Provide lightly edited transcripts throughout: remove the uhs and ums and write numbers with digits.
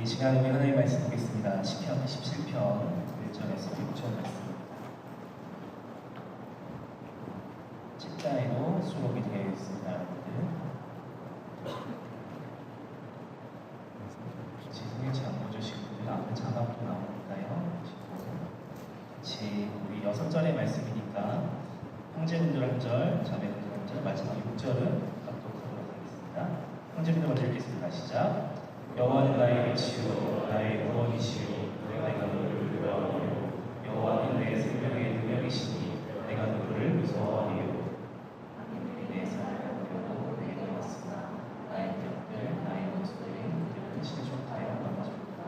이 시간 우리 하나님 말씀 보겠습니다. 시편 17편 1절에서 6절 말씀. 책자에도 수록이 되어 있습니다, 여러분들. 지성이 잘 보여주시고 앞에 자막도 나오니까요. 같이 우리 6절의 말씀이니까 형제분들 한 절, 자매분들 한 절, 마지막 6절은 각독하도록 하겠습니다. 형제분들 먼저 읽겠습니다. 시작. 여호와는 나의 빛이요 나의 구원이시요 내가 누구를 두려워하리요. 여호와는 내 생명의 능력이시니 내가 누구를 무서워하리요. 내 삶을 보려고 내게 왔으나 나의 격들 나의 목소리 그들은 실족하여 넘어졌다.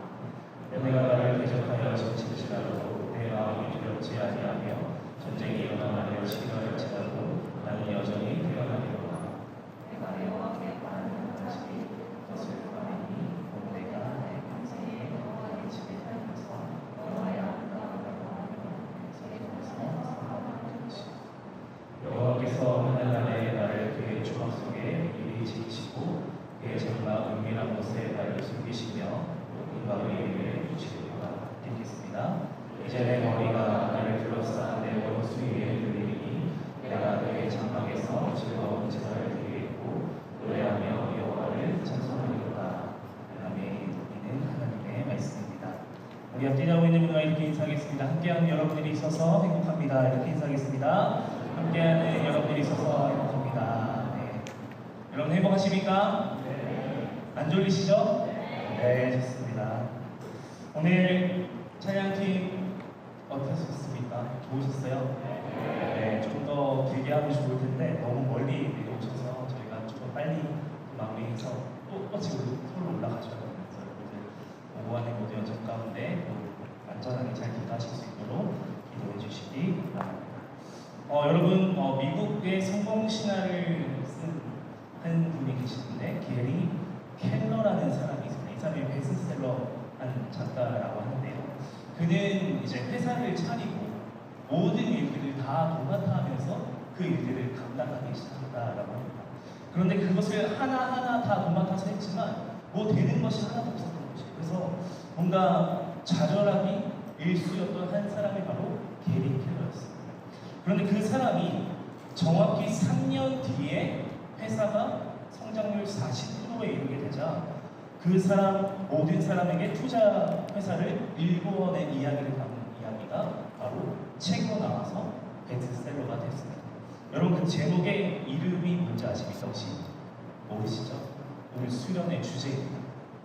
내가 나를 대적하여 점칠지라도 내 마음이 두렵지 아니하며 전쟁이 일어나는 치료할지라도 나는 여전히 태어나리로다. 내가 여호와께 바라는 것이 것을 바라니 내가 내 평생에 여호와의 집에 살면서 여호와의 아름다움을 보며 세계에서 살아가는 것이다. 여호와께서 하늘나라에 나를 그의 조각 속에 미리 지키시고 그의 장막 은밀한 곳에 나를 숨기시며 높은 밤의 위에 두시리로다. 읽겠습니다. 이제 내 머리가 나를 둘러싼 내 원수 위에 들리니 내가 그의 장막에서 즐거운 제사를 드리겠고 노래하며 여호와를 찬송하리로다. 아멘. 이는 하나님의 말씀입니다. 우리 앞에 나오고 있는 분과 이렇게 인사하겠습니다. 함께하는 여러분들이 있어서 행복합니다. 이렇게 인사하겠습니다. 함께하는 여러분들이 있어서 행복합니다. 네. 여러분 행복하십니까? 네. 안 졸리시죠? 네, 좋습니다. 오늘 찬양팀 어떠셨습니까? 좋으셨어요? 네, 좀 더 길게 하면 좋을 텐데 너무 멀리 내려오셔서 저희가 좀 더 빨리 마무리해서 또 지금 서울로 올라가셔야 됩니다. 여러분들 오후하는 모든 여정 가운데 안전하게 잘 기도하실 수 있도록 기도해 주시기 바랍니다. 여러분 미국의 성공 신화를 쓴 한 분이 계시는데 게리 켈러라는 사람이 있습니다. 이 사람이 베스트셀러 한 작가라고 하는데요. 그는 이제 회사를 차리고 모든 일들을 다 도맡아 하면서 그 일들을 감당하기 시작했다라고 합니다. 그런데 그것을 하나하나 다 도맡아서 했지만 뭐 되는 것이 하나도 없었던 것이에요. 그래서 뭔가 좌절함이 일수였던 한 사람이 바로 게리 켈러였습니다. 그런데 그 사람이 정확히 3년 뒤에 회사가 성장률 40%에 이르게 되자 그 사람 모든 사람에게 투자 회사를 일궈낸 이야기를 담은 이야기가 바로 책으로 나와서 베스트셀러가 됐습니다. 여러분 그 제목의 이름이 뭔지 아십니까? 혹시 모르시죠? 오늘 수련의 주제입니다.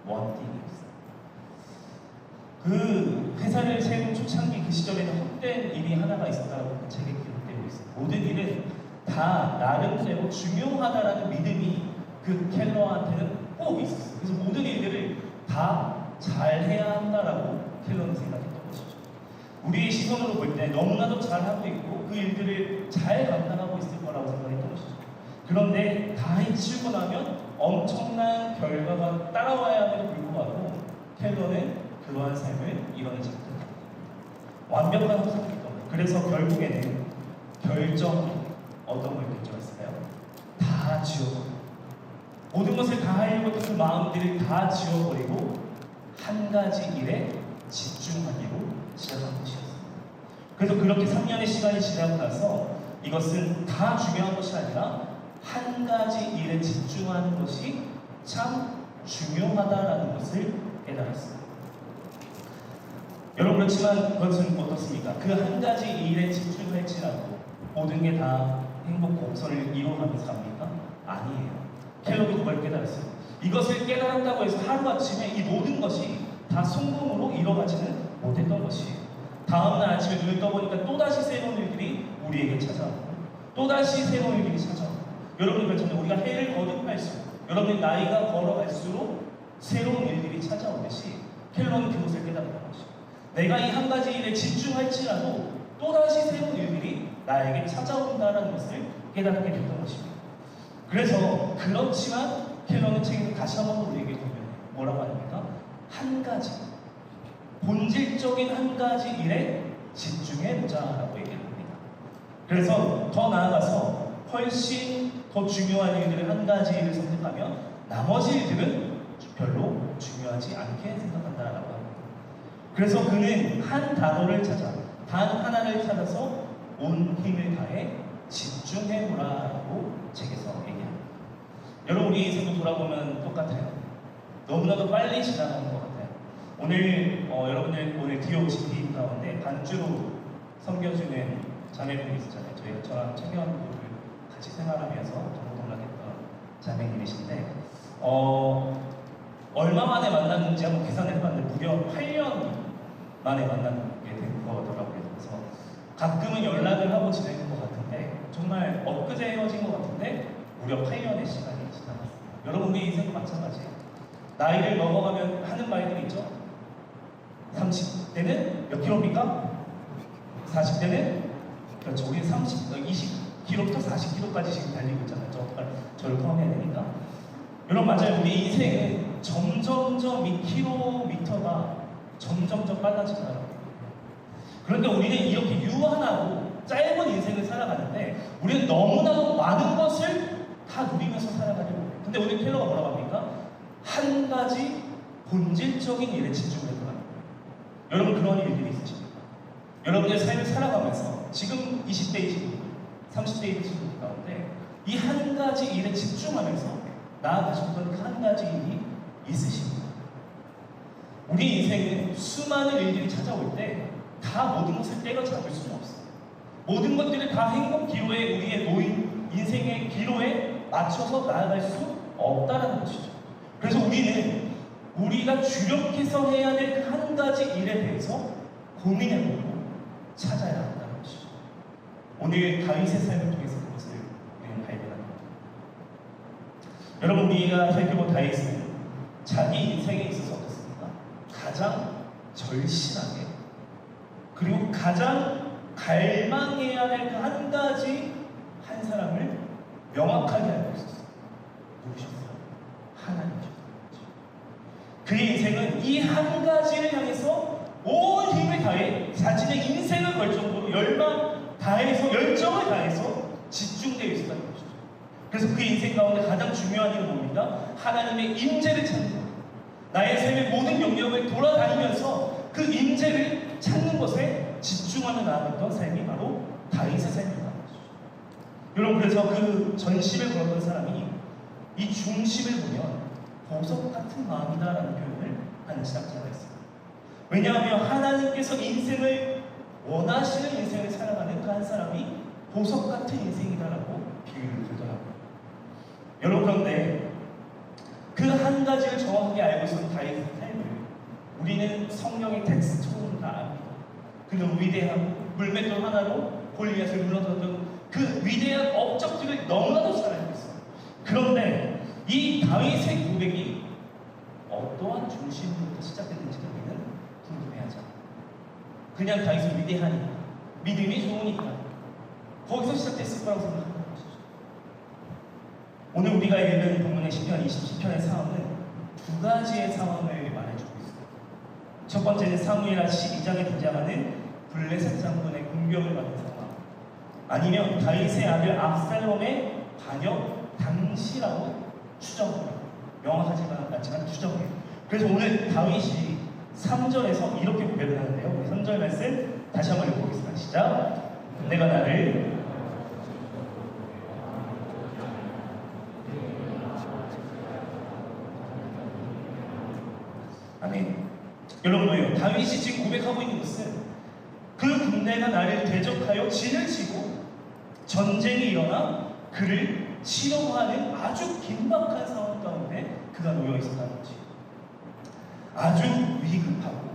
원띵입니다. 그 회사를 세운 초창기 그 시절에는 헛된 일이 하나가 있었다고 그 책에 기록되고 있습니다. 모든 일은 다 나름대로 중요하다라는 믿음이 그 켈러한테는 꼭 있었어요. 그래서 모든 일들을 다 잘해야 한다라고 켈러는 생각했던 것이죠. 우리의 시선으로 볼 때 너무나도 잘하고 있고 그 일들을 잘 감당하고 있을 거라고 생각했던 것이죠. 그런데 다 해치우고 나면 엄청난 결과가 따라와야 함에도 불구하고 켈러는 그러한 삶을 이뤄내지 못했다. 완벽한 호상이었던 거예요. 그래서 결국에는 어떤 걸 결정했을까요? 다 지워버리고 모든 것을 다 하려고 했던 그 마음들을 다 지워버리고 한 가지 일에 집중하기로 시작한 것이었습니다. 그래서 그렇게 3년의 시간이 지나고 나서 이것은 다 중요한 것이 아니라 한 가지 일에 집중하는 것이 참 중요하다라는 것을 깨달았습니다. 여러분 그렇지만 그것은 어떻습니까? 그 한 가지 일에 집중을 할지라도 모든 게 다 행복 공선을 이루어가면서 갑니까? 아니에요. 켈러도 그걸 깨달았어요. 이것을 깨달았다고 해서 하루아침에 이 모든 것이 다 성공으로 이뤄가지는 못했던 것이에요. 다음날 아침에 눈을 떠보니까 또다시 새로운 일들이 우리에게 찾아오고 또다시 새로운 일들이 찾아오고 여러분이 그렇잖아요. 우리가 해를 거듭할수록 여러분의 나이가 걸어갈수록 새로운 일들이 찾아오듯이 켈러는 그것을 깨달았던 것이에요. 내가 이 한 가지 일에 집중할지라도 또다시 새로운 일들이 나에게 찾아온다는 것을 깨닫게 됐던 것입니다. 그래서 그렇지만 켈러는 책에서 다시 한번 우리에게 설명해요. 뭐라고 합니까? 한 가지 본질적인 한 가지 일에 집중해보자라고 얘기합니다. 그래서 더 나아가서 훨씬 더 중요한 일들을 한 가지 일을 선택하면 나머지 일들은 별로 중요하지 않게 생각한다라고 합니다. 그래서 그는 한 단어를 찾아, 단 하나를 찾아서 온 힘을 다해 집중해보라라고 책에서 얘기합니다. 여러분, 우리 인생도 돌아보면 똑같아요. 너무나도 빨리 지나가는 것 같아요. 오늘 여러분들 오늘 뒤에 오신 팀 가운데 반주로 섬겨주는 자매분이 있었잖아요. 저랑 청년부를 같이 생활하면서 동동락했던 자매님이신데 얼마 만에 만났는지 한번 계산을 해봤는데 무려 8년 만에 만나게 된 거더라고요. 그래서 가끔은 연락을 하고 지내는 것 같은데 정말 엊그제 헤어진 것 같은데 무려 8년의 시간이 지나갔습니다. 여러분, 우리 인생도 마찬가지예요. 나이를 먹어가면 하는 말들이 있죠. 30대는 몇 킬로입니까? 40대는 그렇죠. 우리 20km부터 40km까지 지금 달리고 있잖아요. 저를 포함해야 되니까. 여러분, 맞아요. 우리 인생은 점점점 이 킬로미터가 점점점 빨라지더라고요. 그런데 우리는 이렇게 유한하고 짧은 인생을 살아가는데 우리는 너무나도 많은 것을 다 누리면서 살아가려고 해요. 근데 오늘 켈러가 뭐라고 합니까? 한 가지 본질적인 일에 집중해서 하는 거예요. 여러분, 그런 일들이 있으십니까? 여러분의 삶을 살아가면서 지금 20대이신 분, 30대이신 분 가운데 이 한 가지 일에 집중하면서 나아가셨던 그 한 가지 일이 있으십니까? 우리 인생은 수많은 일들이 찾아올 때 다 모든 것을 때려잡을 수는 없어요. 모든 것들을 다 행복 기로에 우리의 놓인 인생의 기로에 맞춰서 나아갈 수 없다는 것이죠. 그래서 우리는 우리가 주력해서 해야 될 그 한 가지 일에 대해서 고민해보고 찾아야 한다는 것이죠. 오늘 다윗의 삶을 통해서 그것을 우리는 발견합니다. 여러분, 우리가 살펴본 다윗은 자기 인생에 있어서 어떻습니까? 가장 절실하게 그리고 가장 갈망해야 될 그 한 가지 한 사람을 명확하게 알고 있었어요. 누구셨어요? 하나님이셨어요. 그의 인생은 이 한 가지를 향해서 온 힘을 다해 자신의 인생을 걸 정도로 열정을 다해서 집중되어 있었다는 것이죠. 그래서 그의 인생 가운데 가장 중요한 일은 뭡니까? 하나님의 임재를 찾는 것. 나의 삶의 모든 영역을 돌아다니면서 그 임재를 찾는 것에 집중하며 나아갔던 삶이 바로 다윗의 삶이라는 것이죠. 여러분, 그래서 그 전심을 걸었던 사람이 이 중심을 보면 보석 같은 마음이다라는 표현을 하는 신학자가 있습니다. 왜냐하면 하나님께서 인생을 원하시는 인생을 살아가는 그 한 사람이 보석 같은 인생이다라고 비유를 들더라고요. 여러분, 그런데 그 한 가지를 정확하게 알고 있었던 다윗의 삶을 우리는 성경의 텍스트로는 다 압니다. 그는 위대하고 물맷돌 하나로 골리앗을 물러섰던 그 위대한 업적들을 너무나도 잘 알고 있어요. 그런데 이 다윗의 고백이 어떠한 중심부터 시작됐는지를 우리는 궁금해하죠. 그냥 다윗은 위대하니까, 믿음이 좋으니까 거기서 시작됐을 거라고 생각하는 것이죠. 오늘 우리가 읽은 본문의 시편 20편의 상황은 두 가지의 상황을 말해주고 있어요. 첫 번째는 사무엘하 12장에 등장하는 블레셋 장군의 공격을 받은 상황, 아니면 다윗의 아들 압살롬의 반역 당시라고 추정합니다. 명확하지만 않지만 추정해요. 그래서 오늘 다윗이 3절에서 이렇게 고백을 하는데요. 우리 3절 말씀 다시 한번 읽어보겠습니다. 시작. 내가 나를 아멘. 여러분, 뭐예요? 다윗이 지금 고백하고 있는 것은 그 군대가 나를 대적하여 진을 치고 전쟁이 일어나 그를 치려고 하는 아주 긴박한 상황 가운데 그가 놓여 있었다는 거지. 아주 위급하고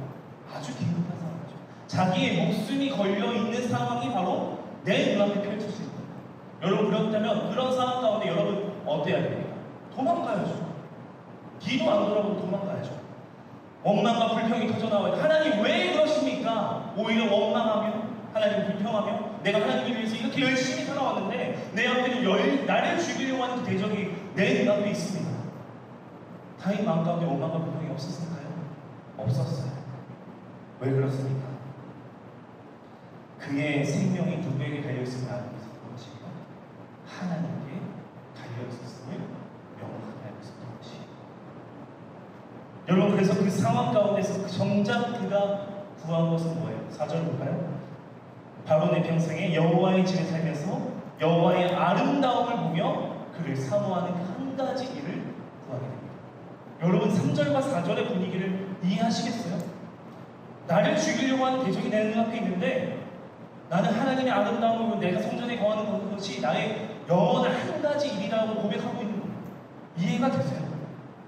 아주 긴급한 상황이죠. 자기의 목숨이 걸려 있는 상황이 바로 내 눈앞에 펼쳐질 거예요. 여러분, 그렇다면 그런 상황 가운데 여러분 어때야 됩니까? 도망가야죠. 뒤도 안 돌아보고 도망가야죠. 원망과 불평이 터져나와요. 하나님 왜 그러십니까? 오히려 원망하며 하나님 불평하며 내가 하나님을 위해서 이렇게 열심히 살아왔는데 내 앞에는 나를 죽이려고 하는 그 대적이 내 눈앞에 있습니다. 다윗 마음 가운데 원망과 불평이 없었을까요? 없었어요. 왜 그렇습니까? 그의 생명이 누구에게 달려있음을 알고 있었던 것이고 하나님께 달려있었음을 명확하게 알고 있었던 것이에요. 여러분, 그래서 그 상황 가운데서 정작 그가 구한 것은 뭐예요? 4절 볼까요? 바로 내 평생에 여호와의 집에 살면서 여호와의 아름다움을 보며 그를 사모하는 그 한 가지 일을 구하게 됩니다. 여러분 3절과 4절의 분위기를 이해하시겠어요? 나를 죽이려고 하는 대적이 내 눈앞에 있는데 나는 하나님의 아름다움을 보고 내가 성전에 거하는 것이 나의 영원한 한 가지 일이라고 고백하고 있는 거예요. 이해가 되세요?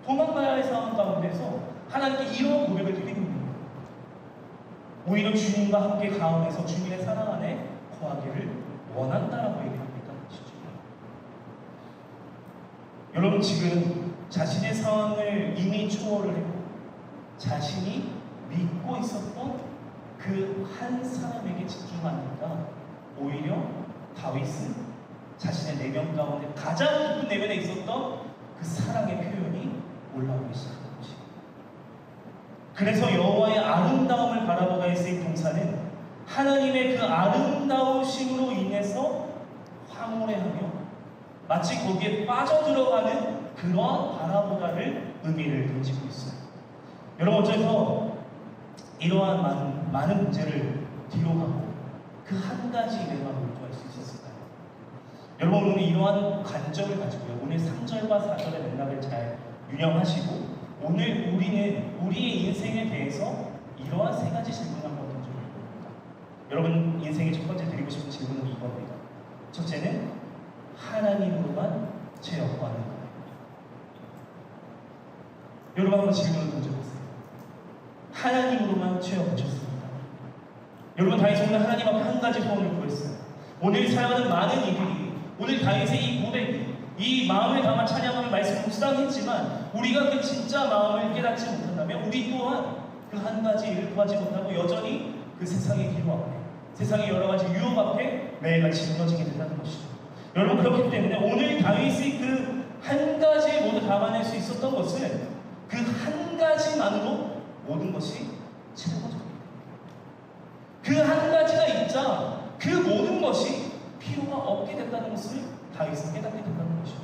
도망가야 할 상황 가운데서 하나님께 이런 고백을 드리고 있는 거예요. 오히려 주님과 함께 가운데서 주님의 사랑 안에 거하기를 원한다라고 얘기합니다. 여러분 지금 자신의 상황을 이미 초월을 했고 자신이 믿고 있었던 그 한 사람에게 집중하니까 오히려 다윗은 자신의 내면 가운데 가장 깊은 내면에 있었던 그 사랑의 표현이 올라오기 시작한 것이에요. 그래서 여호와의 아름다움을 바라보다에 쓰인 동사는 하나님의 그 아름다우심으로 인해서 황홀해하며 마치 거기에 빠져들어가는 그러한 바라보다를 의미를 던지고 있어요. 여러분 어째서 이러한 많은 문제를 뒤로 하고 그 한 가지 일에만 몰두할 수 있었을까요? 여러분 오늘 이러한 관점을 가지고요. 오늘 3절과 4절의 맥락을 잘 유념하시고 오늘 우리는 우리의 인생에 대해서 이러한 세 가지 질문을 한번 던져볼 겁니다. 여러분 인생의 첫 번째 드리고 싶은 질문은 이겁니다. 첫째는 하나님으로만 제 역할하는 거예요. 여러분 한번 질문을 던져보세요. 하나님으로만 채워붙였습니다. 여러분 다윗은 오늘 하나님 앞에 한 가지 소원을 구했어요. 오늘 사랑하는 많은 이들이 오늘 다윗의 이 고백이 이 마음을 담아 찬양하는 말씀을 묵상했지만 우리가 그 진짜 마음을 깨닫지 못한다면 우리 또한 그 한 가지 일을 구하지 못하고 여전히 그 세상의 기로 앞에 세상의 여러 가지 유혹 앞에 매일같이 무너지게 된다는 것이죠. 여러분 그렇기 때문에 오늘 다윗이 그 한 가지에 모두 담아낼 수 있었던 것은 그 한 가지만으로 모든 것이 채워져요. 그 한 가지가 있자 그 모든 것이 필요가 없게 됐다는 것을 다윗은 깨닫게 된다는 것이죠.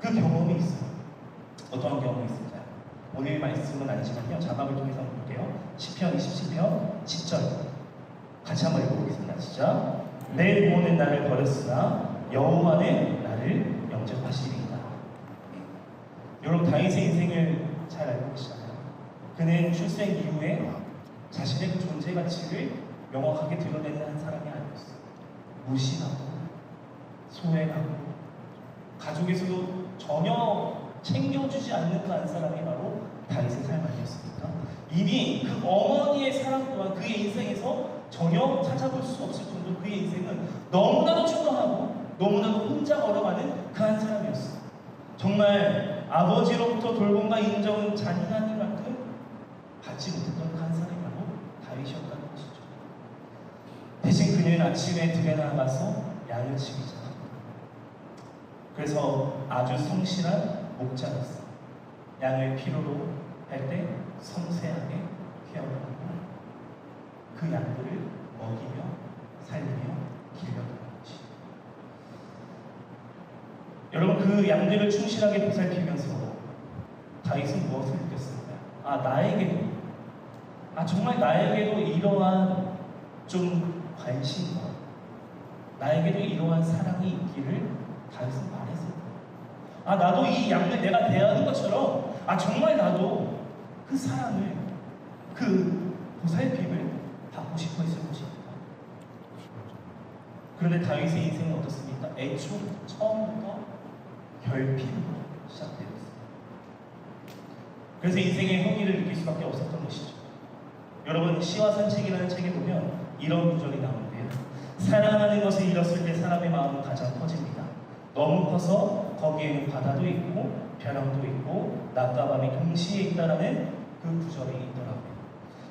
그 경험이 있어요. 어떠한 경험이 있을까요? 오늘 말씀은 아니지만요. 자막을 통해서 볼게요. 시편 27편 10절 같이 한번 읽어보겠습니다. 시작. 내 부모는 나를 버렸으나 여호와는 나를 영접하시리이다. 여러분 다윗의 인생을 잘 알고 계시잖아요. 그는 출생 이후에 자신의 그 존재 가치를 명확하게 드러내는 한 사람이 아니었어요. 무시하고 소외하고 가족에서도 전혀 챙겨주지 않는 그 한 사람이 바로 다윗의 삶 아니었습니까? 이미 그 어머니의 사랑 또한 그의 인생에서 전혀 찾아볼 수 없을 정도로 그의 인생은 너무나도 초라하고 너무나도 혼자 걸어가는 그 한 사람이었어요. 정말 아버지로부터 돌봄과 인정은 잔인한 이만큼 받지 못했던 그 한 사람이 바로 다윗이었다는 것이죠. 대신 그는 아침에 들에 나가서 양을 치기 시작합니다. 그래서 아주 성실한 목자였어요. 양을 필요로 할 때 섬세하게 케어를 하고 그 양들을 먹이며 살리며 길렀던 것이. 여러분 그 양들을 충실하게 보살피면서 다윗은 무엇을 느꼈을까요? 정말 나에게도 이러한 좀 관심과 나에게도 이러한 사랑이 있기를 다윗은 바랬을 거예요. 나도 이 양을 내가 대하는 것처럼 정말 나도 그 사랑을 그 보살핌을 받고 싶어 했을 것입니다. 그런데 다윗의 인생은 어떻습니까? 애초 처음부터 결핍으로 시작되었습니다. 그래서 인생의 허기를 느낄 수밖에 없었던 것이죠. 여러분 시와 산책이라는 책에 보면 이런 구절이 나오는데요. 사랑하는 것을 잃었을 때 사람의 마음은 가장 커집니다. 너무 커서 거기에는 바다도 있고 벼랑도 있고 낮과 밤이 동시에 있다라는 그 구절이 있더라고요.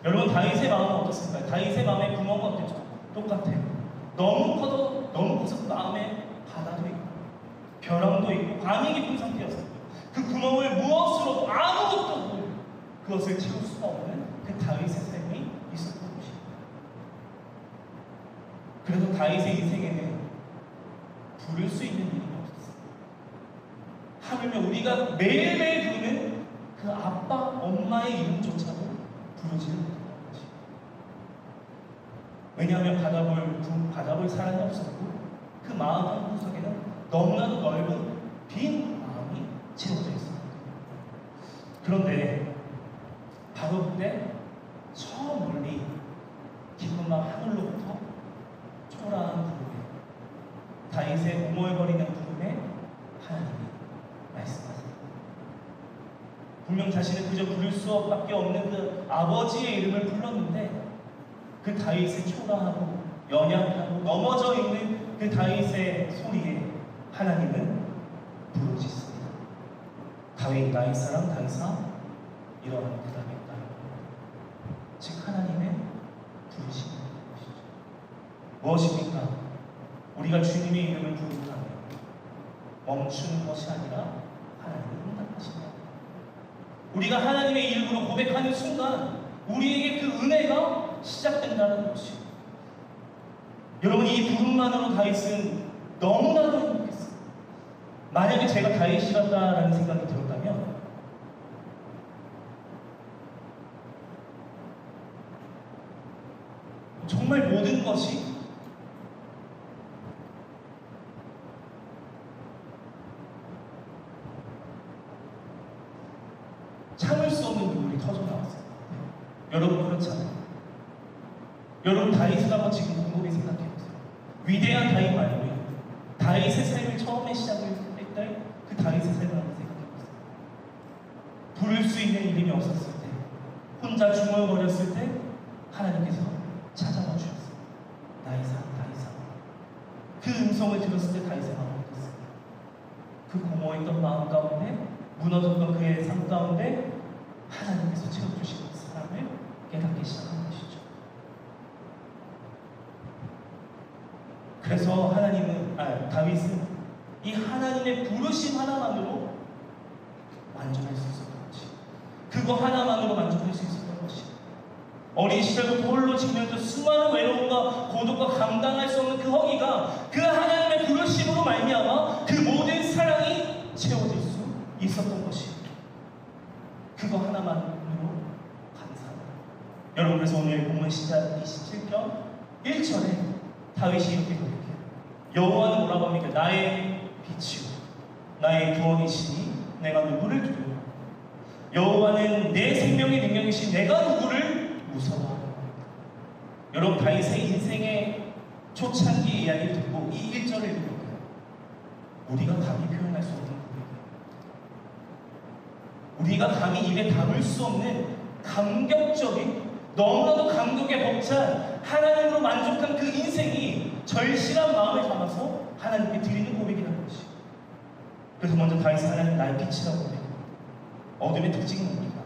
여러분 다윗의 마음은 어떻습니까? 다윗의 마음의 구멍은 어땠죠? 똑같아요. 너무 커서 마음에 바다도 있고 벼랑도 있고 밤이 깊은 상태였어요. 그 구멍을 무엇으로도 아무것도 그것을 채울 수가 없는 그 다윗의 삶이 있었던 것입니다. 그래서 다윗의 인생에는 부를 수 있는 일이 없었어요. 하물며 우리가 매일매일 부르는 그 아빠, 엄마의 이름조차도 부르지를 못했던 거지. 왜냐하면 받아볼 사람이 없었고 그 마음 한구석에는 너무나도 넓은 빈 마음이 채워져 있습니다. 그런데 바로 그때 저 멀리 깊은 밤 하늘로부터 초라한 부름에, 다윗의 웅얼거리는 부름에 하나님이 말씀하세요. 분명 자신은 그저 부를 수밖에 없는 그 아버지의 이름을 불렀는데 그 다윗의 초라하고 연약하고 넘어져 있는 그 다윗의 소리에 하나님은 부르짖습니다. 다윗 사람 다윗아, 이러한 대답이 있다. 즉 하나님의 부르심인 것이죠. 무엇입니까? 우리가 주님의 이름을 부르면 멈추는 것이 아니라 하나님을 응답하신다. 우리가 하나님의 이름으로 고백하는 순간 우리에게 그 은혜가 시작된다는 것이죠. 여러분, 이 부름만으로 다윗은 너무나도 행복했어요. 만약에 제가 다윗이었다라는 생각이 들었다면 정말 모든 것이 참을 수 없는 눈물이 터져 나왔어요. 여러분 그렇잖아요. 여러분 다윗을 한번 지금 곰곰이 생각해보세요. 위대한 다윗 말고요, 다윗의 삶을 처음에 시작을 했을 그 다윗의 삶을 한번 생각해보세요. 부를 수 있는 이름이 없었을 때, 혼자 중얼거렸을 때 하나님께서 찾아와 주셨어요. 다윗아, 다윗아. 그 음성을 들었을 때 다윗의 마음이 어땠습니까? 그 공허했던 마음 가운데, 무너졌던 그의 삶 가운데 하나님께서 채워주신 사람을 깨닫기 시작한 것이죠. 그래서 다윗은 이 하나님의 부르심 하나만으로 만족할 수 있었던 것이, 그거 하나만으로 만족할 수 있었던 것이, 어린 시절부터 홀로 지면서 수많은 외로움과 고독과 감당할 수 없는 그 허기가 그 하나님의 부르심으로 말미암아 그 모든 사랑이 채워질 수 있었던 것이, 그거 하나만으로 감사합니다. 여러분, 그래서 오늘 본문 시작 27편 1절에 다윗이 이렇게 고백해요. 여호와는 뭐라고 합니까? 나의 빛이요 나의 구원이시니 내가 누구를 두려워? 여호와는 내 생명의 능력이신 내가 누구를 무서워하노? 여러분, 다윗의 인생의 초창기 이야기를 듣고 이 1절을 읽으면 우리가 감히 표현할 수 없는 고백이에요. 우리가 감히 입에 담을 수 없는 감격적인, 너무나도 감격에 벅찬 하나님으로 만족한 그 인생이 절실한 마음을 담아서 하나님께 드리는 고백이라는 것이. 그래서 먼저 다윗은 하나님 나의 빛이라고 고백해요. 어둠의 특징은 뭡니까?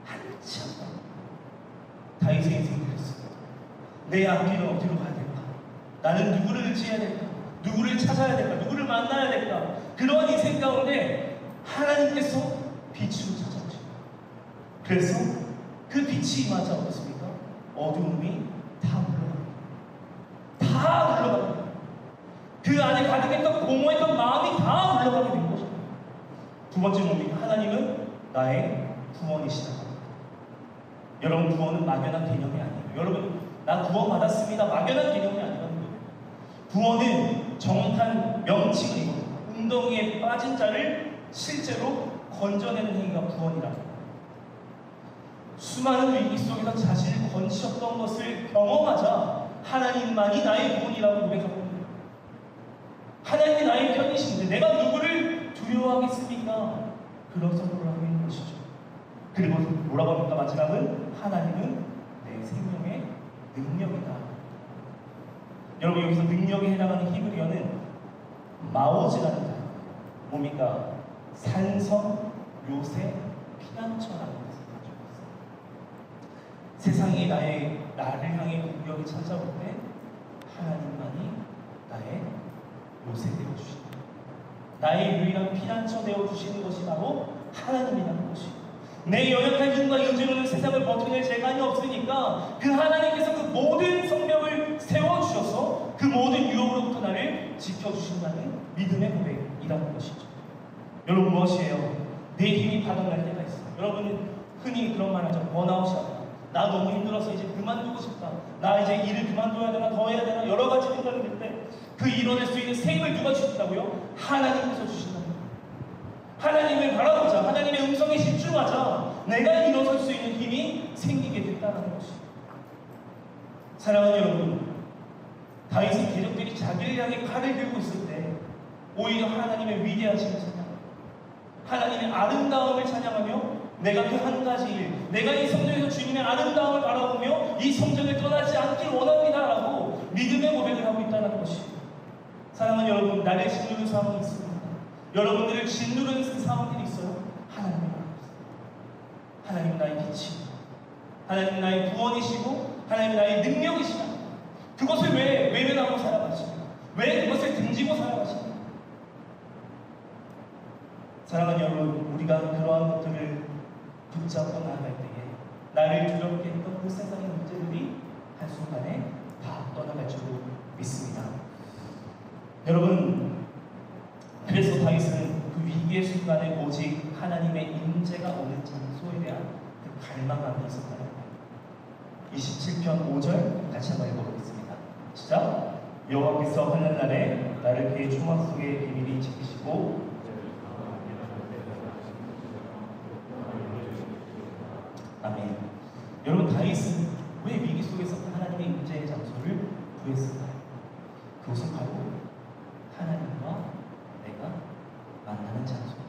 한치 앞다. 다윗의 인생이 그랬습니다. 내 앞길은 어디로 가야 될까? 나는 누구를 의지해야 될까? 누구를 찾아야 될까? 누구를 만나야 될까? 그러한 인생 가운데 하나님께서 빛으로 찾아오십니다. 그래서 그 빛이 임하자 어떻습니까? 어두움이 다 물러갑니다. 다 물러갑니다. 그 안에 가득했던 공허했던 마음이 다 물러가게 된 거죠. 두 번째 뭡니까? 하나님은 나의 구원이시다. 여러분, 구원은 막연한 개념이 아니에요. 여러분, 나 구원 받았습니다. 막연한 개념이 아니라는 거예요. 구원은 정확한 명칭이고 웅덩이에 빠진 자를 실제로 건져내는 행위가 구원이라는 거예요. 수많은 위기 속에서 자신을 건지셨던 것을 경험하자 하나님만이 나의 구원이라고 고백하고 있는 거예요. 하나님이 나의 편이신데 내가 누구를 두려워하겠습니까? 그러서 그러라고 있는 것이죠. 그리고 뭐라고 합니까? 마지막은 하나님은 내 생명의 능력이다. 여러분, 여기서 능력에 해당하는 히브리어는 마오즈라는 단어예요. 뭡니까? 산성, 요새, 피난처라는 뜻을 가지고 있어요. 세상이 나를 향해 공격이 찾아올 때 하나님만이 나의 요새 되어주신다. 나의 유일한 피난처 되어주시는 것이 바로 하나님이라는 것이고, 내 연약한 힘과 의지로는 세상을 버텨낼 재간이 없으니까 그 하나님께서 그 모든 성벽을 세워주셔서 그 모든 유혹으로부터 나를 지켜주신다는 믿음의 고백이라는 것이죠. 여러분, 무엇이에요? 내 힘이 바닥날 때가 있어요. 여러분은 흔히 그런 말 하죠. 번아웃이야. 나 너무 힘들어서 이제 그만두고 싶다. 나 이제 일을 그만둬야 되나 더 해야 되나 여러 가지 생각이 들 때 그 이뤄낼 수 있는 힘을 누가 주신다고요? 하나님께서 주신다고요. 하나님을 바라보자. 하나님의 음성에 집중하자. 내가 일어설 수 있는 힘이 생기게 됐다는 것이. 사랑하는 여러분, 다윗은 대적들이 자기를 향해 칼을 들고 있을 때 오히려 하나님의 위대하심을 찬양, 하나님의 아름다움을 찬양하며 내가 그 한 가지 일, 내가 이 성전에서 주님의 아름다움을 바라보며 이 성전을 떠나지 않길 원합니다라고 믿음의 고백을 하고 있다는 것이. 사랑하는 여러분, 나를 짓누르는 상황이 있습니다. 여러분들을 짓누르는 상황들이 있어요. 하나님을 바라보세요. 하나님 나의 빛이고 하나님 나의 구원이시고 하나님 나의 능력이시다. 그것을 왜 외면하고 살아가시고 왜 그것을 등지고 살아가시고. 사랑하는 여러분, 우리가 그러한 것들을 붙잡고 나아갈 때에 나를 두렵게 했던 그 세상의 문제들이 한순간에 다 떠나갈 줄 믿습니다. 여러분, 그래서 다윗은 그 위기의 순간에 오직 하나님의 임재가 오는 장소에 대한 그 갈망함이 있었다는 거예요. 27편 5절 같이 한번 읽어보겠습니다. 시작. 여호와께서 환난날에 나를 그의 초막 속에 비밀히 지키시고 아멘. 여러분, 다윗은 왜 위기 속에서 하나님의 임재의 장소를 구했을까요? 그것은 바로 하나님과 내가 만나는 장소였습니다.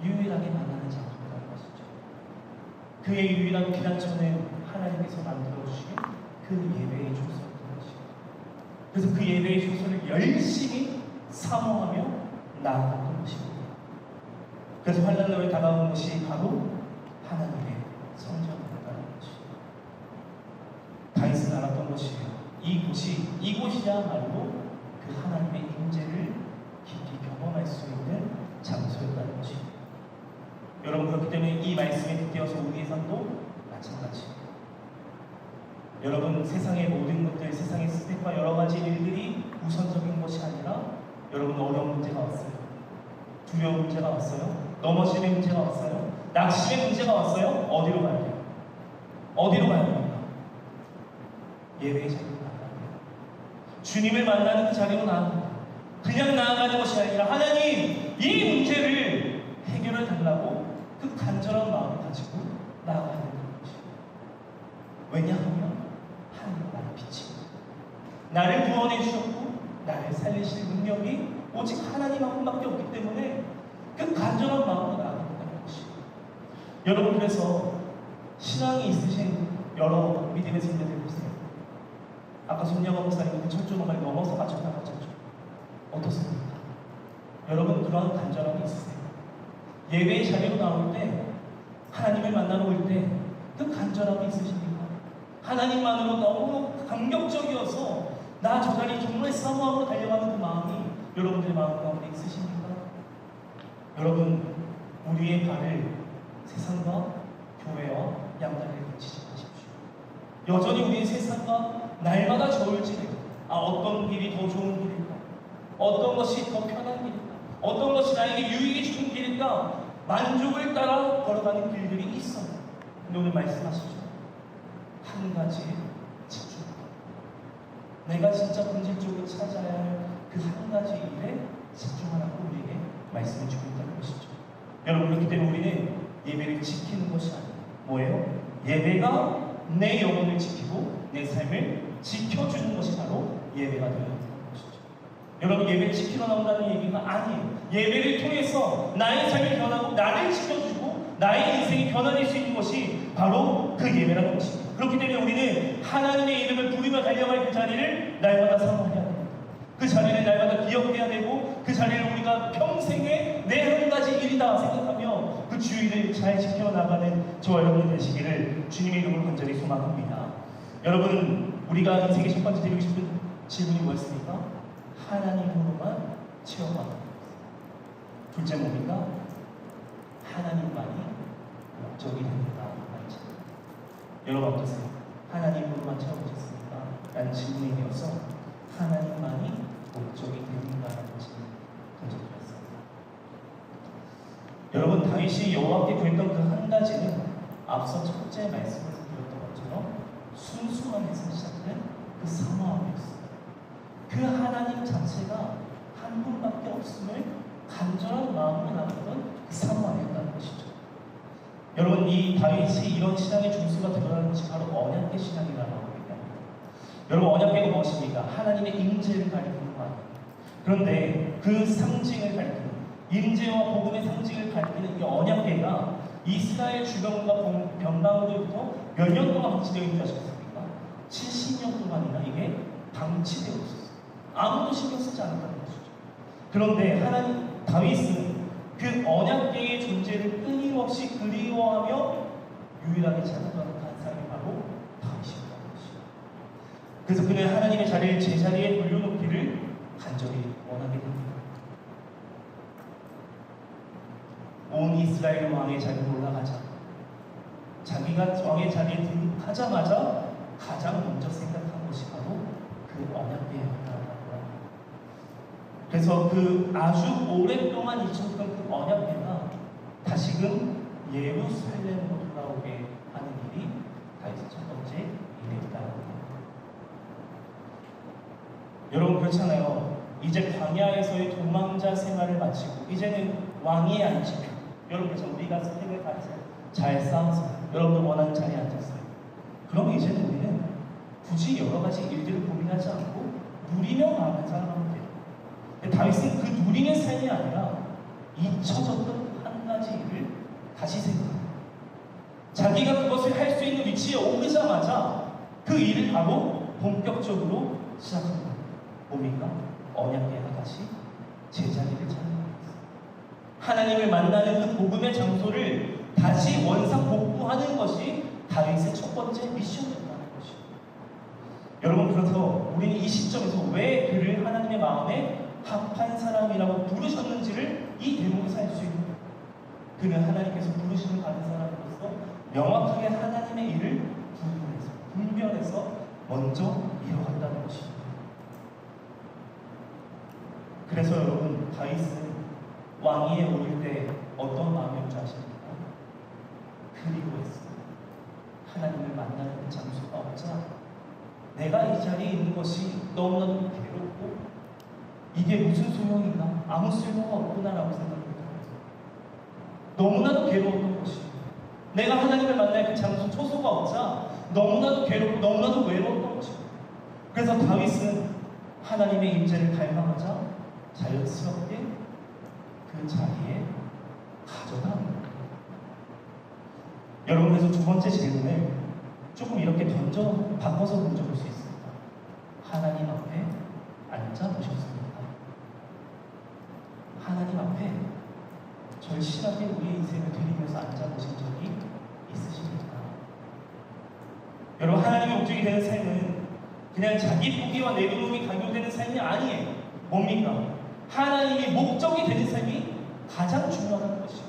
유일하게 만나는 장소라는 것이죠. 그의 유일한 피난처는 하나님께서 만들어주신 그 예배의 장소였던 것이죠. 그래서 그 예배의 장소를 열심히 사모하며 나아갔던 것입니다. 그래서 환난날에 다가온 것이 바로 하나님의 성전이라는 것이죠. 다윗은 알았던 것이에요. 이곳이야말로 그 하나님의 임재를 깊이 경험할 수 있는 장소였다는 것입니다. 여러분, 그렇기 때문에 이 말씀에 빗대어서 우리의 삶도 마찬가지예요. 여러분, 세상의 모든 것들, 세상의 스펙과 여러 가지 일들이 우선적인 것이 아니라 여러분, 어려운 문제가 왔어요. 두려운 문제가 왔어요. 넘어짐의 문제가 왔어요. 낙심의 문제가 왔어요. 어디로 가야 돼요? 어디로 가야 됩니까? 예배의 자리로 나아가야 돼요. 주님을 만나는 그 자리로 나아갑니다. 그냥 나아가는 것이 아니라 하나님, 이 문제를 해결해 달라고 그 간절한 마음을 가지고 나아가야 되는 것이에요. 왜냐하면 하나님 나를 빛이고 나를 구원해 주셨고 나를 살리실 능력이 오직 하나님 한 분밖에 없기 때문에 그 간절한 마음으로 나아간다는 것이에요. 여러분, 그래서 신앙이 있으신 여러 믿음의 선배들 보세요. 아까 손영원 목사님 그 철조망을 넘어서 빠져나가셨죠. 어떻습니까? 여러분, 그러한 간절함이 있으세요? 예배의 자리로 나올 때, 하나님을 만나러 올 때 그 간절함이 있으십니까? 하나님만으로 너무 감격적이어서 나 저 자리 정말 사모함으로 달려가는 그 마음이 여러분들의 마음 가운데 있으십니까? 여러분, 우리의 발을 세상과 교회와 양다리를 걸치지 마십시오. 여전히 우리의 세상과 날마다 저울질해요. 어떤 길이 더 좋은 길일까? 어떤 것이 더 편한 길일까? 어떤 것이 나에게 유익이 주는 길일까? 만족을 따라 걸어가는 길들이 있어요. 근데 오늘 말씀하시죠. 한 가지에 집중하라. 내가 진짜 본질적으로 찾아야 할 그 한 가지 일에 집중하라고 우리에게 말씀해 주고 있다는 것이죠. 여러분, 그렇기 때문에 우리는 예배를 지키는 것이 아니에요. 뭐예요? 예배가 내 영혼을 지키고 내 삶을 지켜주는 것이 바로 예배가 되어야 한다는 것이죠. 여러분, 예배를 지키러 나온다는 얘기가 아니에요. 예배를 통해서 나의 삶이 변하고 나를 지켜주고 나의 인생이 변화될 수 있는 것이 바로 그 예배라는 것입니다. 그렇기 때문에 우리는 하나님의 이름을 부르며 달려갈 그 자리를 날마다 사모해야 됩니다. 그 자리를 날마다 기억해야 되고 그 자리를 우리가 평생에 내 한 가지 일이다 생각하며 그 주의를 잘 지켜나가는 저와 여러분이 되시기를 주님의 이름으로 간절히 소망합니다. 여러분, 우리가 인생의 첫 번째 드리고 싶은 질문이 뭐였습니까? 하나님으로만 채워가는 것. 둘째 뭡니까? 하나님만이 목적이 됩니다. 여러분, 어떠세요? 하나님으로만 채워보셨습니까? 라는 질문에 이어서 하나님만이 목적이 됩니다라는 질문을 던져드렸습니다. 여러분, 다윗이 여호와께 구했던 그 한 가지는 앞서 첫째 말씀에서 드렸던 것처럼 순수함에서 시작된 그 사모함이었어요. 그 하나님 자체가 한 분밖에 없음을 간절한 마음으로 나갔던 그 사모함이었다는 것이죠. 여러분, 이 다윗이 이런 신앙의 중수가 드러나는 것이 바로 언약궤 신앙이라는 겁니다. 여러분, 언약궤가 무엇입니까? 하나님의 임재를 가리키는 것. 그런데 그 상징을 가리키는, 임재와 복음의 상징을 가리키는 이 언약궤가 이스라엘 주변과 변방으로부터 몇 년 동안 방치되어 있는 줄 아시겠습니까? 70년 동안이나 이게 방치되어 있었어요. 아무도 신경 쓰지 않았다는 것이죠. 그런데 다윗은 그 언약궤의 존재를 끊임없이 그리워하며 유일하게 찾아가는 한 사람이 바로 다윗이었다는 것이죠. 그래서 그는 하나님의 자리를 제자리에 돌려놓기를 간절히 원하게 됩니다. 온 이스라엘 왕의 자리로 올라가자, 자기가 왕의 자리에 등극하자마자 가장 먼저 생각한 것이 바로 그 언약궤였다라고 합니다. 그래서 그 아주 오랫동안 잊혔던 그 언약궤가 다시금 예루살렘으로 돌아오게 하는 일이 다윗의 첫 번째 일이었다고 합니다. 여러분, 그렇잖아요. 이제 광야에서의 도망자 생활을 마치고 이제는 왕위에 앉히고, 여러분, 그래서 우리가 선택을 잘 싸워서 여러분들 원하는 자리에 앉았어요. 그럼 이제는 우리는 굳이 여러 가지 일들을 고민하지 않고 누리며 나아가는 사람하면 돼요. 근데 다윗은 그 누리는 삶이 아니라 잊혀졌던 한 가지 일을 다시 생각합니다. 자기가 그것을 할 수 있는 위치에 오르자마자 그 일을 바로 본격적으로 시작합니다. 뭡니까? 언약궤가 다시 제자리를 찾는 겁니다. 하나님을 만나는 그 복음의 장소를 다시 원상 복구하는 것이 다윗의 첫 번째 미션이었다는 것이죠. 여러분, 그래서 우리는 이 시점에서 왜 그를 하나님의 마음에 합한 사람이라고 부르셨는지를 이 대목에서 알 수 있는 거예요. 그는 하나님께서 부르심을 받은 사람으로서 명확하게 하나님의 일을 분별해서 먼저 이뤄갔다는 것입니다. 그래서 여러분, 다윗은 왕위에 오를 때 어떤 마음이었는지 아십니까? 그리워했어요. 하나님을 만나는 그 장소가 없자 내가 이 자리에 있는 것이 너무나도 괴롭고 이게 무슨 소용인가? 아무 쓸모가 없구나라고 생각합니다. 너무나도 괴로웠던 것입니다. 내가 하나님을 만날 그 장소 초소가 없자 너무나도 괴롭고 너무나도 외로웠던 것입니다. 그래서 다윗은 하나님의 임재를 갈망하자 자연스럽게 그 자리에 가져가는 거예요. 여러분, 그래서 두 번째 질문을 조금 이렇게 바꿔서 던져볼 수 있습니다. 하나님 앞에 앉아보셨습니까? 하나님 앞에 절실하게 우리의 인생을 드리면서 앉아보신 적이 있으십니까? 여러분, 하나님의 목적이 되는 삶은 그냥 자기 포기와 내려놓음이 강요되는 삶이 아니에요. 뭡니까? 하나님이 목적이 되는 삶이 가장 중요하다는 것이죠.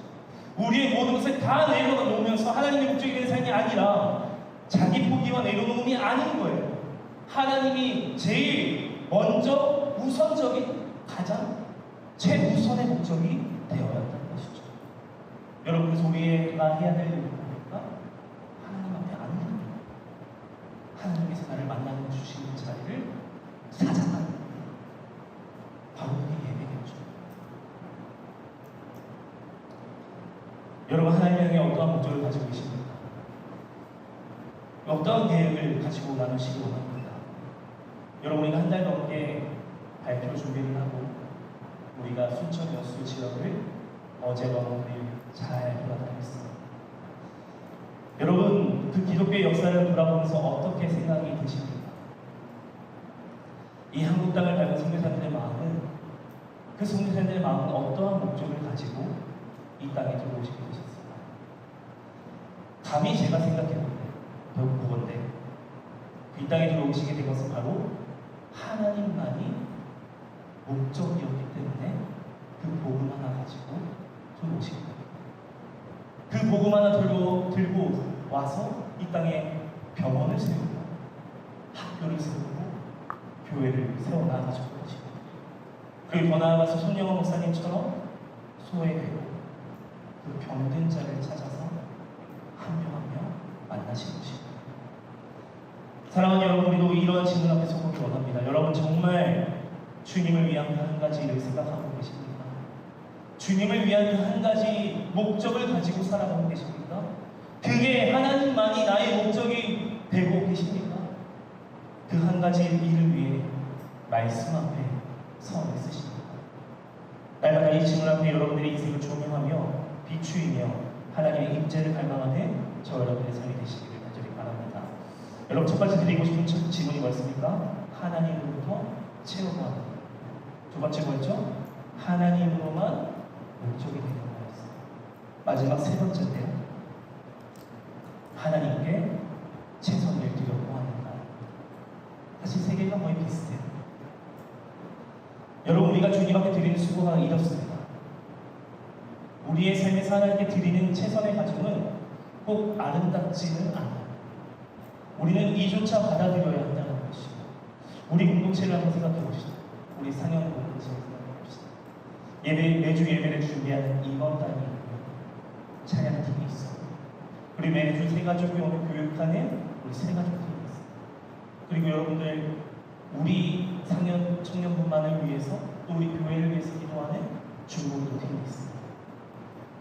우리의 모든 것을 다 내려놓으면서 하나님의 목적이 되는 삶이 아니라 자기 포기와 내려놓음이 아닌 거예요. 하나님이 제일 먼저 우선적인 가장 최우선의 목적이 되어야 한다는 것이죠. 여러분, 그래서 우리가 해야 될 일은 뭡니까? 하나님 앞에 앉는 거예요. 하나님께서 나를 만나는 주시는 자리를 찾아가는 거예요. 바로 그게 예배겠죠. 여러분, 하나님의 어떠한 목적을 가지고 계십니까? 어떠한 계획을 가지고 나누시기 원합니다. 여러분, 우리가 한 달 넘게 발표 준비를 하고 우리가 순천 여수 지역을 어제와 오늘 잘 돌아다녔습니다. 여러분, 그 기독교의 역사를 돌아보면서 어떻게 생각이 드십니까? 이 한국 땅을 밟은 선교사들의 마음은, 그 선교사들의 마음은 어떠한 목적을 가지고 이 땅에 들어오시게 되셨을까? 감히 제가 생각해보는데, 보건대 이 땅에 들어오시게 된 것은 바로 하나님만이 목적이었기 때문에 그 복음 하나 가지고 들어오신 거예요. 그 복음 하나 들고 와서 이 땅에 병원을 세우고 학교를 세우고 교회를 세워나가셨던 것입니다. 그리고 더 나아가서 손영원 목사님처럼 소외되고 그 병든 자를 찾아서 한 명 한 명 만나시는 것입니다. 사랑하는 여러분, 우리도 이러한 질문 앞에 서기 원합니다. 여러분 정말 주님을 위한 그 한 가지 일을 생각하고 계십니까? 주님을 위한 그 한 가지 목적을 가지고 살아가고 계십니까? 그게 하나님만이 나의 목적이 되고 계십니까? 그 한 가지 일을 위해 말씀 앞에 서 있으십니까? 날마다 이 질문 앞에 여러분들의 인생을 조명하며 비추이며 하나님의 임재를 갈망하는 저 여러분의 삶이 되시기를 간절히 바랍니다. 여러분 첫 번째 드리고 싶은 질문이 뭐였습니까? 하나님으로부터 채워가. 두 번째 뭐였죠? 하나님으로만 목적이 되는 거였어요. 마지막 세 번째인데요. 하나님께 최선을 드려고 하는가. 사실 세 개가 거의 비슷해요. 여러분 우리가 주님 앞에 드리는 수고가 이렇습니다. 우리의 삶에서 하나님께 드리는 최선의 가정은 꼭 아름답지는 않아요. 우리는 이조차 받아들여야 한다는 것이죠. 우리 공동체를 한번 생각해 보시죠. 우리 상영 공동체를 생각해 봅시다. 매주 예배를 준비하는 임원단이 찬양팀이 있어요. 그리고 매주 새가족이 오늘 교육하는 우리 새가족팀이 있어요. 그리고 여러분들 우리 상현 청년분만을 위해서 또 우리 교회를 위해서 기도하는 중공동팀이 있습니다.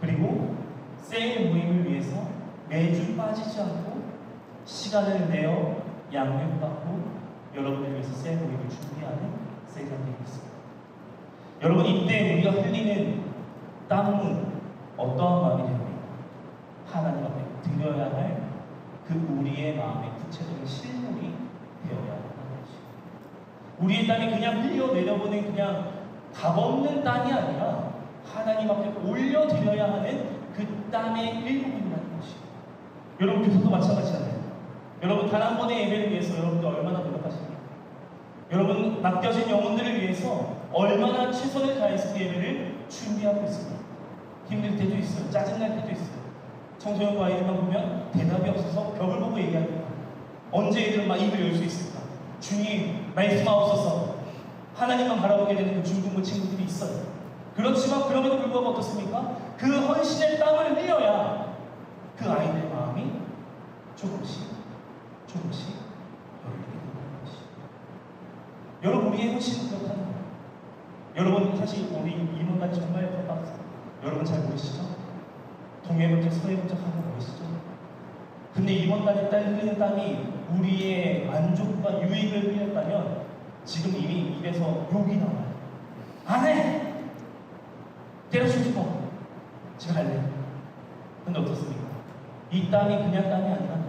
그리고 셀 모임을 위해서 매주 빠지지 않고 시간을 내어 양육받고 여러분을 위해서 셀 모임을 준비하는 셀장님이 있습니다. 여러분 이때 우리가 흘리는 땀은 어떠한 마음이 됩니까? 하나님 앞에 드려야 할 그 우리의 마음의 구체적인 실물이 되어야 한다는 것이죠. 우리의 땀이 그냥 흘려내려보는 그냥 값없는 땀이 아니라 하나님 앞에 올려드려야 하는 그 땀의 일부분이라는 것이죠. 여러분 교사도 마찬가지잖아요. 여러분 단 한 번의 예배를 위해서 여러분들 얼마나 노력하십니까? 여러분 맡겨진 영혼들을 위해서 얼마나 최선을 다해서 예배를 준비하고 있습니다. 힘들 때도 있어요. 짜증날 때도 있어요. 청소년과 아이들만 보면 대답이 없어서 벽을 보고 얘기합니다. 언제 애들은 막 입을 열 수 있을까? 주님 말씀하옵소서. 하나님만 바라보게 되는 그 중등부 친구들이 있어요. 그렇지만 그럼에도 불구하고 어떻습니까? 그 헌신의 땀을 흘려야 그 아이들의 마음이 조금씩 열리게 되는 것이죠. 여러분 우리의 헌신은 그렇다는 거예요. 여러분 사실 우리 임원단이 정말 바빴어요. 여러분 잘 모르시죠? 동해분적 서해분적 하는 거 모르시죠? 근데 임원단에 흘리는 땀이 우리의 만족과 유익을 흘렸다면 지금 이미 입에서 욕이 나와요. 안 해! 때려주고 싶어. 집에 갈래. 근데 어떻습니까? 이 땀이 그냥 땀이 아니라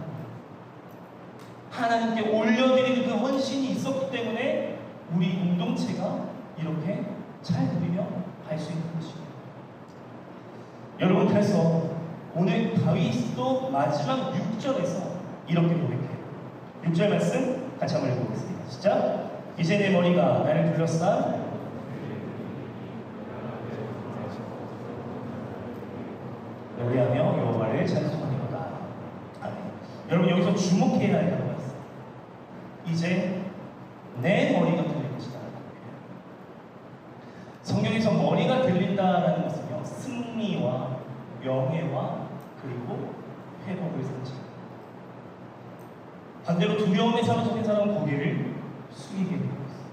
하나님께 올려드리는 그 헌신이 있었기 때문에 우리 공동체가 이렇게 잘 누리며 갈 수 있는 것입니다. 여러분 그래서 오늘 다윗도 마지막 6절에서 이렇게 고백해요. 6절 말씀 같이 한번 읽어보겠습니다. 시작! 이제 내 머리가 나를 둘러싸 노래하며 여호와를 찬송하리로다. 아멘. 여러분 여기서 주목해야 할 단어가 있어요. 이제 내 머리가 들릴 것이다. 성경에서 머리가 들린다라는 것은요 승리와 명예와 그리고 회복을 상징합니다. 반대로 두려움에 사로잡힌 사람은 고개를 숙이게 되고 있어요.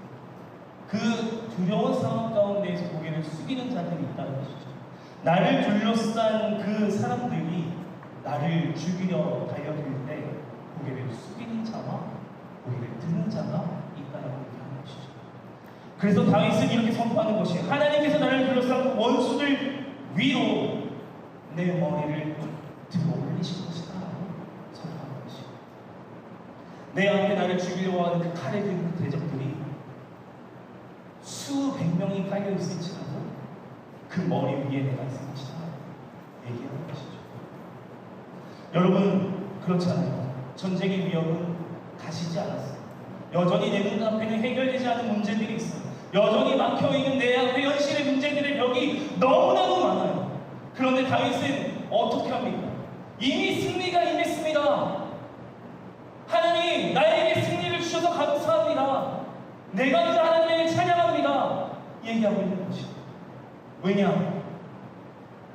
그 두려운 상황 가운데에서 고개를 숙이는 자들이 있다는 것이죠. 나를 둘러싼 그 사람들이 나를 죽이려 달려들 때 고개를 숙이는 자와 고개를 드는 자가 있다라고 얘기하는 것이죠. 그래서 다윗은 이렇게 선포하는 것이 하나님께서 나를 둘러싼 원수들 위로 내 머리를 들어 올리실 것이다 라고 선포하는 것이죠. 내 앞에 나를 죽이려고 하는 그 칼에 든 그 대적들이 수백 명이 깔려 있을지라도 그 머리 위에 내가 있을 것이다 얘기하는 것이죠. 여러분 그렇잖아요. 전쟁의 위협은 가시지 않았어요. 여전히 내 눈앞에는 해결되지 않은 문제들이 있어요. 여전히 막혀있는 내 앞에 현실의 문제들의 벽이 너무나도 많아요. 그런데 다윗은 어떻게 합니까? 이미 승리가 임했습니다. 하나님 나에게 승리를 주셔서 감사합니다. 내가 이제 하나님에게 찬양합니다 얘기하고 있는 것이죠. 왜냐?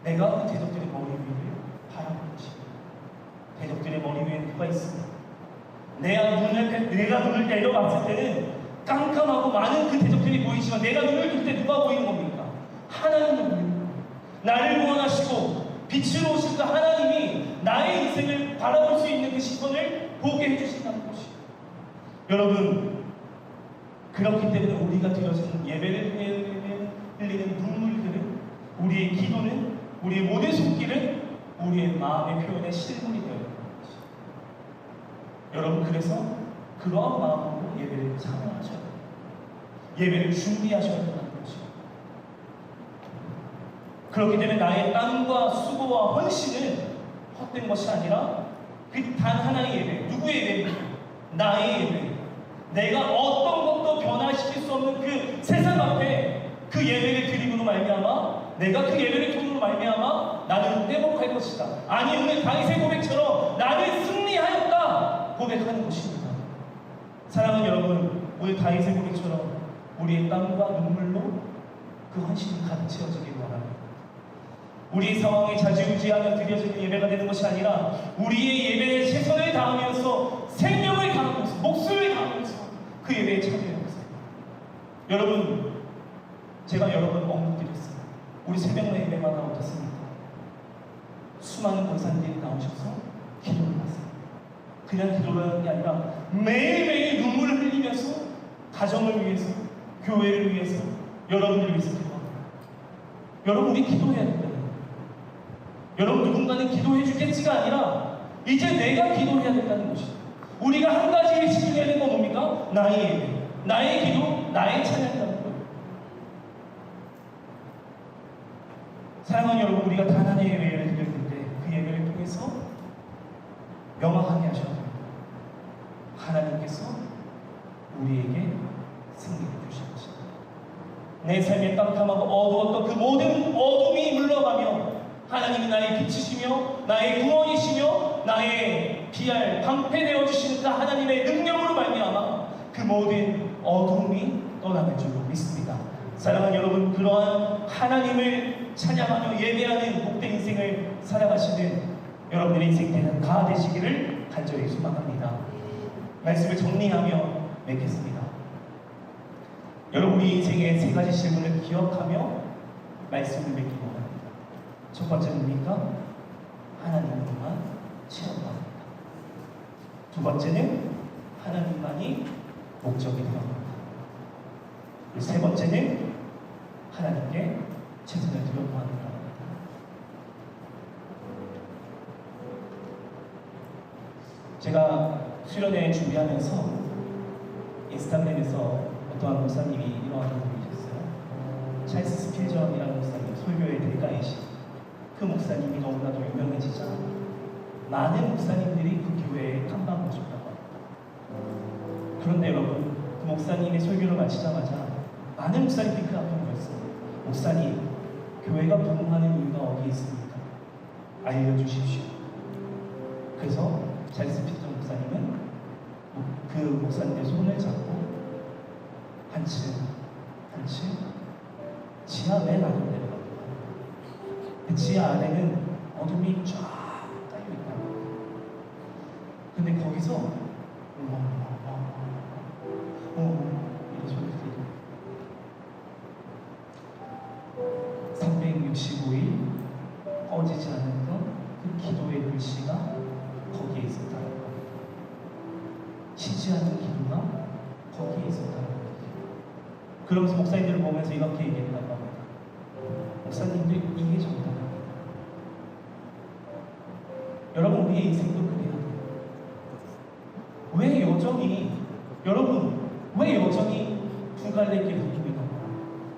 내가 그 대적들의 머리 위를 바라보는 것입니다. 대적들의 머리 위에 누가 있습니까? 내가 눈을 내려봤을 때는 깜깜하고 많은 그 대적들이 보이지만 내가 눈을 들 때 누가 보이는 겁니까? 하나님이 보이는 겁니다. 나를 구원하시고 빛으로 오신 그 하나님이 나의 인생을 바라볼 수 있는 그 시선을 보게 해주신다는 것이에요. 여러분, 그렇기 때문에 우리가 드려지는 예배를 흘리는 눈물들은, 우리의 기도는, 우리의 모든 손길은 우리의 마음의 표현의 실물이 되어야 합니다. 여러분, 그래서 그러한 마음으로 예배를 참여하셔야 돼요. 예배를 준비하셔야 된다는 것이죠. 그렇기 때문에 나의 땀과 수고와 헌신은 헛된 것이 아니라 그 단 하나의 예배, 누구의 예배입니까? 나의 예배. 내가 어떤 것도 변화시킬 수 없는 그 세상 앞에 그 예배를 드림으로 말미암아, 내가 그 예배를 통으로 말미암아 나는 회복할 것이다. 아니, 오늘 다윗의 고백처럼 나는 승리하였다 고백하는 것입니다. 사랑하는 여러분, 오늘 다윗의 고백처럼 우리의 땀과 눈물로 그 헌신이 가득 채워지기를 원합니다. 우리의 상황에 좌지우지하며 드려지는 예배가 되는 것이 아니라 우리의 예배에 최선을 다하면서 생명을 다하면서 목숨을 다하면서 그 예배에 참여하는 것입니다. 여러분, 제가 여러 번 언급드렸습니다. 우리 새벽날 예배마다 어떻습니까? 수많은 권사님들이 나오셔서 기도를 하세요. 그냥 기도를 하는 게 아니라 매일매일 눈물을 흘리면서 가정을 위해서, 교회를 위해서, 여러분들을 위해서 기도합니다. 여러분, 우리 기도해야 된다. 여러분, 누군가는 기도해 주겠지가 아니라 이제 내가 기도해야 된다는 것이죠. 우리가 한 가지에 집중해야 되는 건 뭡니까? 나의 예배, 나의 기도, 나의 찬양이라는 거예요. 사랑하는 여러분, 우리가 단 하나의 예배를 드릴 때 그 예배를 통해서 명확하게 하셔야 됩니다. 하나님께서 우리에게 승리를 주실 것입니다. 내 삶의 깜깜하고 어두웠던 그 모든 어둠이 물러가며 하나님이 나의 빛이시며 나의 구원이시며 나의 피할 방패되어 주시는 그 하나님의 능력으로 말미암아 그 모든 어둠이 떠나는 줄로 믿습니다. 사랑하는 여러분, 그러한 하나님을 찬양하며 예배하는 복된 인생을 살아가시는 여러분들의 인생 되는 가 되시기를 간절히 소망합니다. 말씀을 정리하며 맺겠습니다. 여러분, 우리 인생의 세 가지 질문을 기억하며 말씀을 맺기 원합니다. 첫 번째는 뭡니까? 하나님만 체험합니다. 두 번째는 하나님만이 목적이 되어갑니다. 세 번째는 하나님께 최선을 드려보는 겁니다. 제가 수련회 준비하면서 인스타그램에서 어떠한 목사님이 이러한 글을 올리셨어요. 찰스 스필전이라는 목사님, 설교의 대가이신 그 목사님이 너무나도 유명해지자 많은 목사님들이 그 교회에 탐방하고 싶다고 합니다. 그런데 여러분, 그 목사님의 설교를 마치자마자 많은 목사님들이 그 앞에 모였어요. 목사님, 교회가 부흥하는 이유가 어디에 있습니까? 알려주십시오. 그래서 찰스 필전 목사님은 그 목사님의 손을 잡고 한층 지하 맨 안으로 내려갑니다. 그 지하 안에는 어둠이 쫙 깔려있다. 근데 거기서 이런 소리 들리고 365일 꺼지지 않았던 그 기도의 불씨가 거기에 있었다는 겁니다. 쉬지 않는 기도가 거기에 있었다는 겁니다. 그러면서 목사님들을 보면서 이렇게 얘기했다고 합니다. 목사님들, 이게 정답입니다. 여러분, 우리의 인생도 그래야 돼요. 왜 여전히 두 갈래 길을 걷습니까?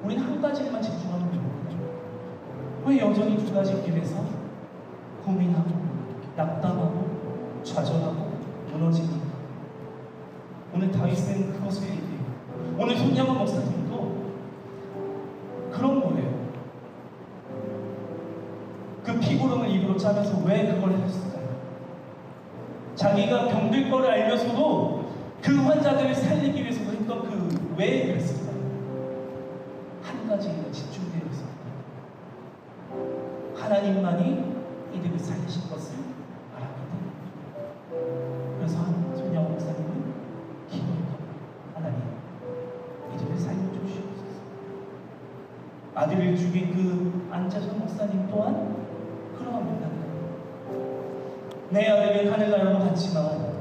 우리는 한 가지에만 집중하면 되거든요. 왜 여전히 두 가지 길에서 고민하고 낙담하고 좌절하고 무너집니까? 오늘 다윗은 그것을 얘기해요. 오늘 손양원 목사님도 그런 거예요. 그 피고름을 입으로 짜면서 왜 그걸 했을까요? 자기가 병들 거를 알면서도 그 환자들을 살리기 위해서 했던 그 왜 그랬을까요? 한 가지에 집중되어 있습니다. 하나님 하나님만이 이들을 살리신 것을 알았기 때문입니다. 그래서 손영호 목사님은 기도했던 하나님, 이들을 살려주시옵소서. 아들을 죽인 그 안자선 목사님 또한 그러합니다. 내 아들은 하늘나라로 갔지만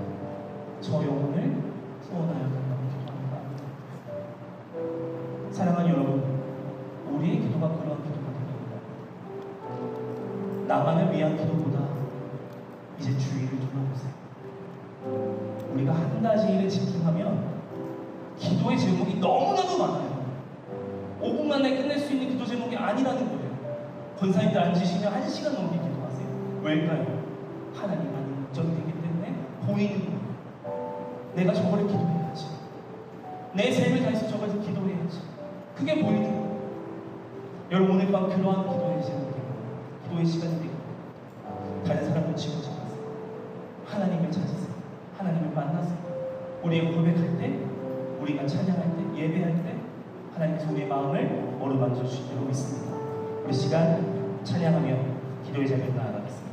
저 영혼을 소원하여 달라고 기도합니다. 사랑하는 여러분, 우리의 기도가 그러한 기도가 됩니다. 나만을 위한 기도보다 이제 주위를 돌아보세요. 우리가 한 가지 일에 집중하면 기도의 제목이 너무나도 많아요. 5분 만에 끝낼 수 있는 기도 제목이 아니라는 거예요. 권사님들 앉으시면 1시간 넘게 기도하세요. 왜일까요? 하나님만이 목적이 되기 때문에 보이는 거예요. 내가 저거를 기도해야지. 내 삶을 다해서 저걸 기도해야지. 그게 보이는 거예요. 여러분, 오늘 밤 그러한 기도의 제목이 기도의 시간이 되고 다른 사람을 지워져 가세요. 하나님을 찾으세요. 하나님을 만나세요. 우리가 고백할 때, 우리가 찬양할 때, 예배할 때 하나님께서 우리의 마음을 어루만져 주시기로 믿습니다. 우리 시간 찬양하며 기도의 자리로 나아가겠습니다.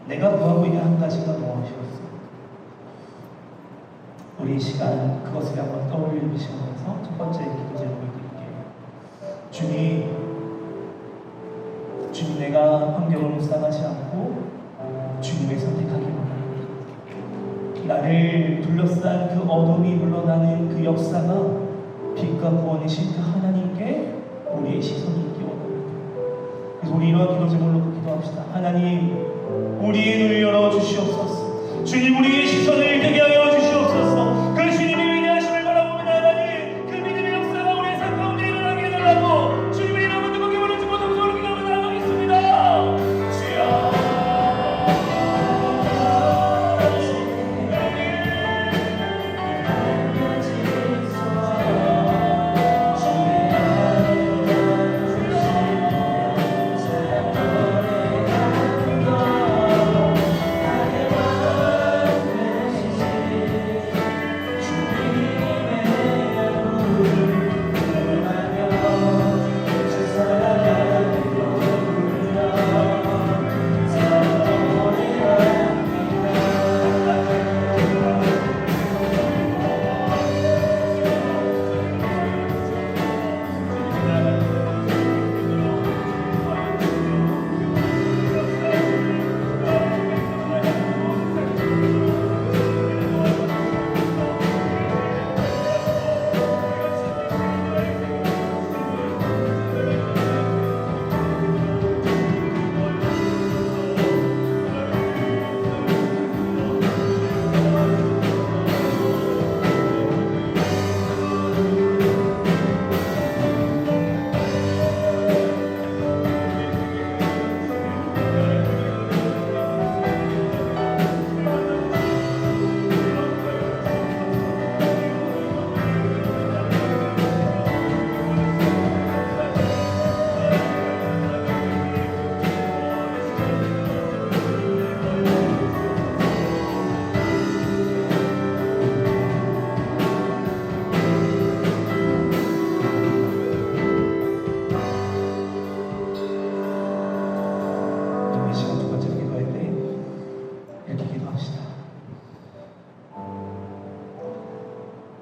내가 구하고 있는 한 가지가 무엇이었어? 우리 이 시간 그것을 한번 떠올리시면서 첫 번째 기도 제목을 드릴게요. 주님, 내가 환경을 묵상하지 않고 주님을 선택하기 원합니다. 나를 둘러싼 그 어둠이 물러나는 그 역사가 빛과 구원이신 그 하나님께 우리의 시선이 있기 원합니다. 그래서 우리 이러한 기도 제목으로 기도합시다. 하나님, 우리의 눈을 열어 주시옵소서. 주님, 우리의 시선을 뜨게 하여 주시옵소서. 그 주님의 위대하심을 바라보면 하나님, 그 믿음의 역사가 우리의 삶 가운데 일어나게 해달라고 주님의 이름을 뜨겁게 부르시고 동서로 기도하며 나아가겠습니다. 주여,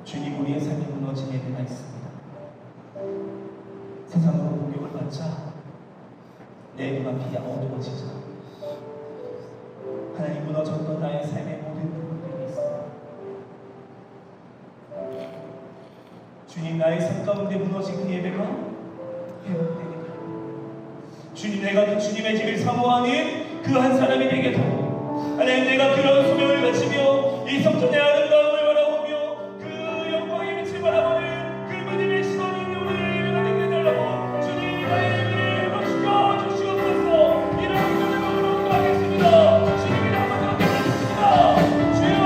주님, 우리의 삶이 무너짐에 때가 있습니다. 세상으로 공격을 받자 내 눈앞이 어두워지자 하나님, 무너졌던 나의 삶의 모든 부분들이 있습니다. 주님, 나의 삶 가운데 무너진 그 예배가 회복되게 하고, 주님, 내가 그 주님의 집을 사모하는 그 한 사람이 되게 하고, 하나님, 내가 그런 소명을 가지며 이 성전의 아름다움을 바라보며 그 영광의 빛을 바라보는 그 믿음의 시선이 있는 우리의 예배가 되게 해달라고 주님, 나의 예배를 회복시켜 주시옵소서. 이런 기도로 기도하겠습니다. 주님 이름 한번 더 기도하겠습니다. 주여, 주여,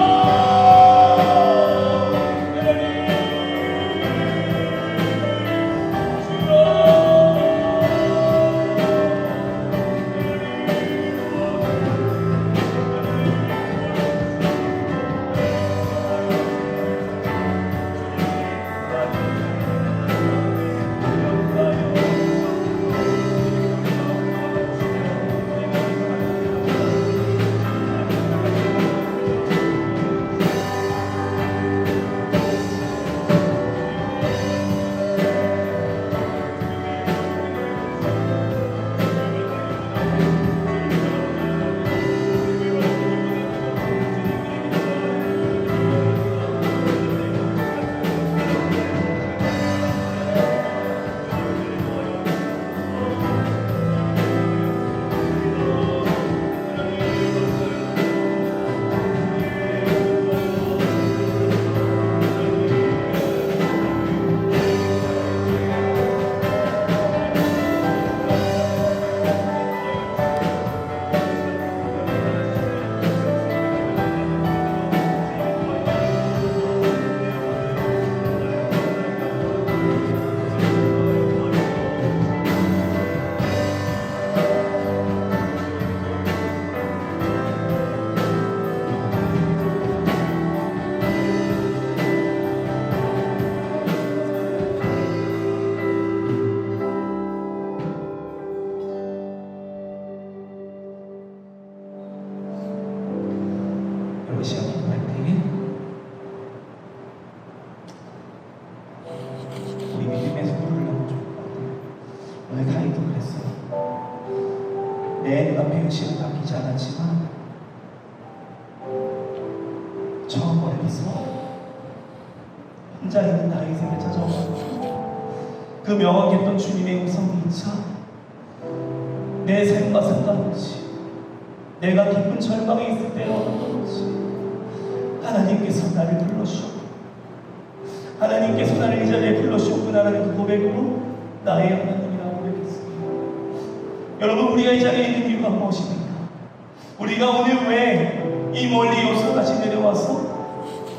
혼자 있는 나의 생을 찾아오고 그 명확했던 주님의 음성이 있자 내 삶과 상관없이 내가 깊은 절망에 있을 때 어떻든지 하나님께서 나를 불러주셨고 하나님께서 나를 이 자리에 불러주셨구나라는 그 고백으로 나의 하나님이라고 고백했습니다. 여러분, 우리가 이 자리에 있는 이유가 무엇입니까? 우리가 오늘 왜 이 멀리 요소까지 내려와서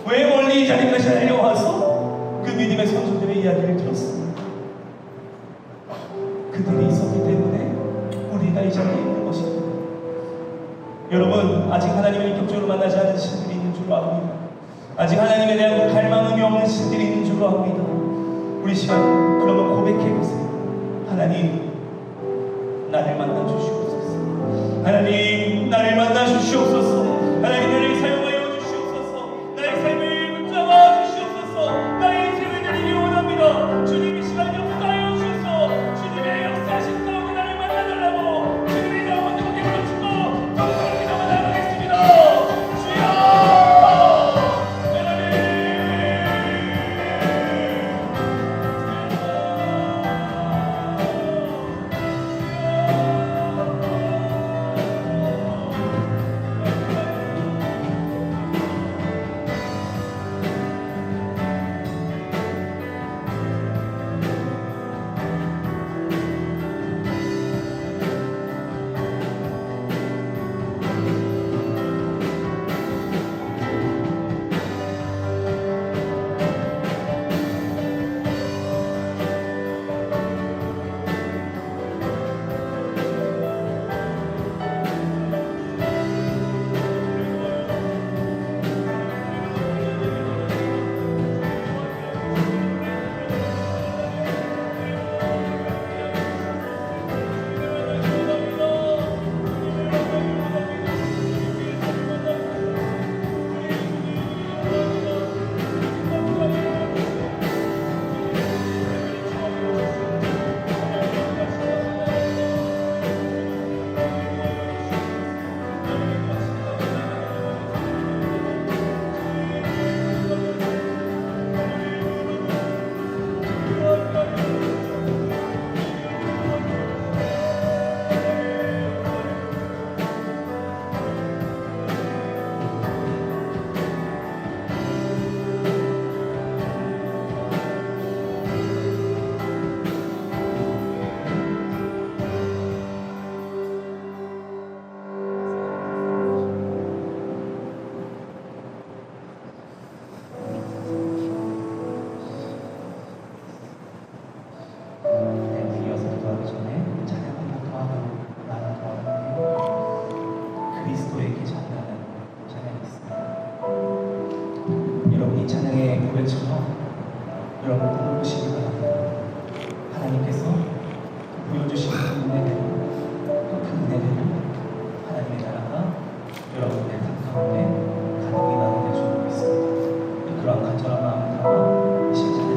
왜 멀리 이 자리까지 내려와서 그 믿음의 선조들의 이야기를 들었습니까? 그들이 있었기 때문에 우리가 이 자리에 있는 것입니다. 여러분, 아직 하나님을 인격적으로 만나지 않은 신들이 있는 줄로 압니다. 아직 하나님에 대한 갈망음이 없는 신들이 있는 줄로 압니다. 우리 시간 그러면 고백해보세요. 하나님, 나를 만나 주시옵소서. 하나님, 나를 만나 주시옵소서. 하나님, 나를 사용하여 주시옵소서. 나의 삶을 붙잡아 주시옵소서. 나의 인생을 드리기 원합니다. 주님, 이 시간 역사하여 주소서. 주님의 역사하신 가운데 나를 만나달라고 주님의 이름으로 뜨겁게 부르짖고 정성을 기도하며 나아가겠습니다. 주여! 여러분 부르시기 바랍니다. 하나님께서 보여주신 그 은혜를 하나님의 나라가 여러분의 삶 가운데 가득히 나누게 해주고 있습니다. 그런 간절한 마음을 담아 이 시간에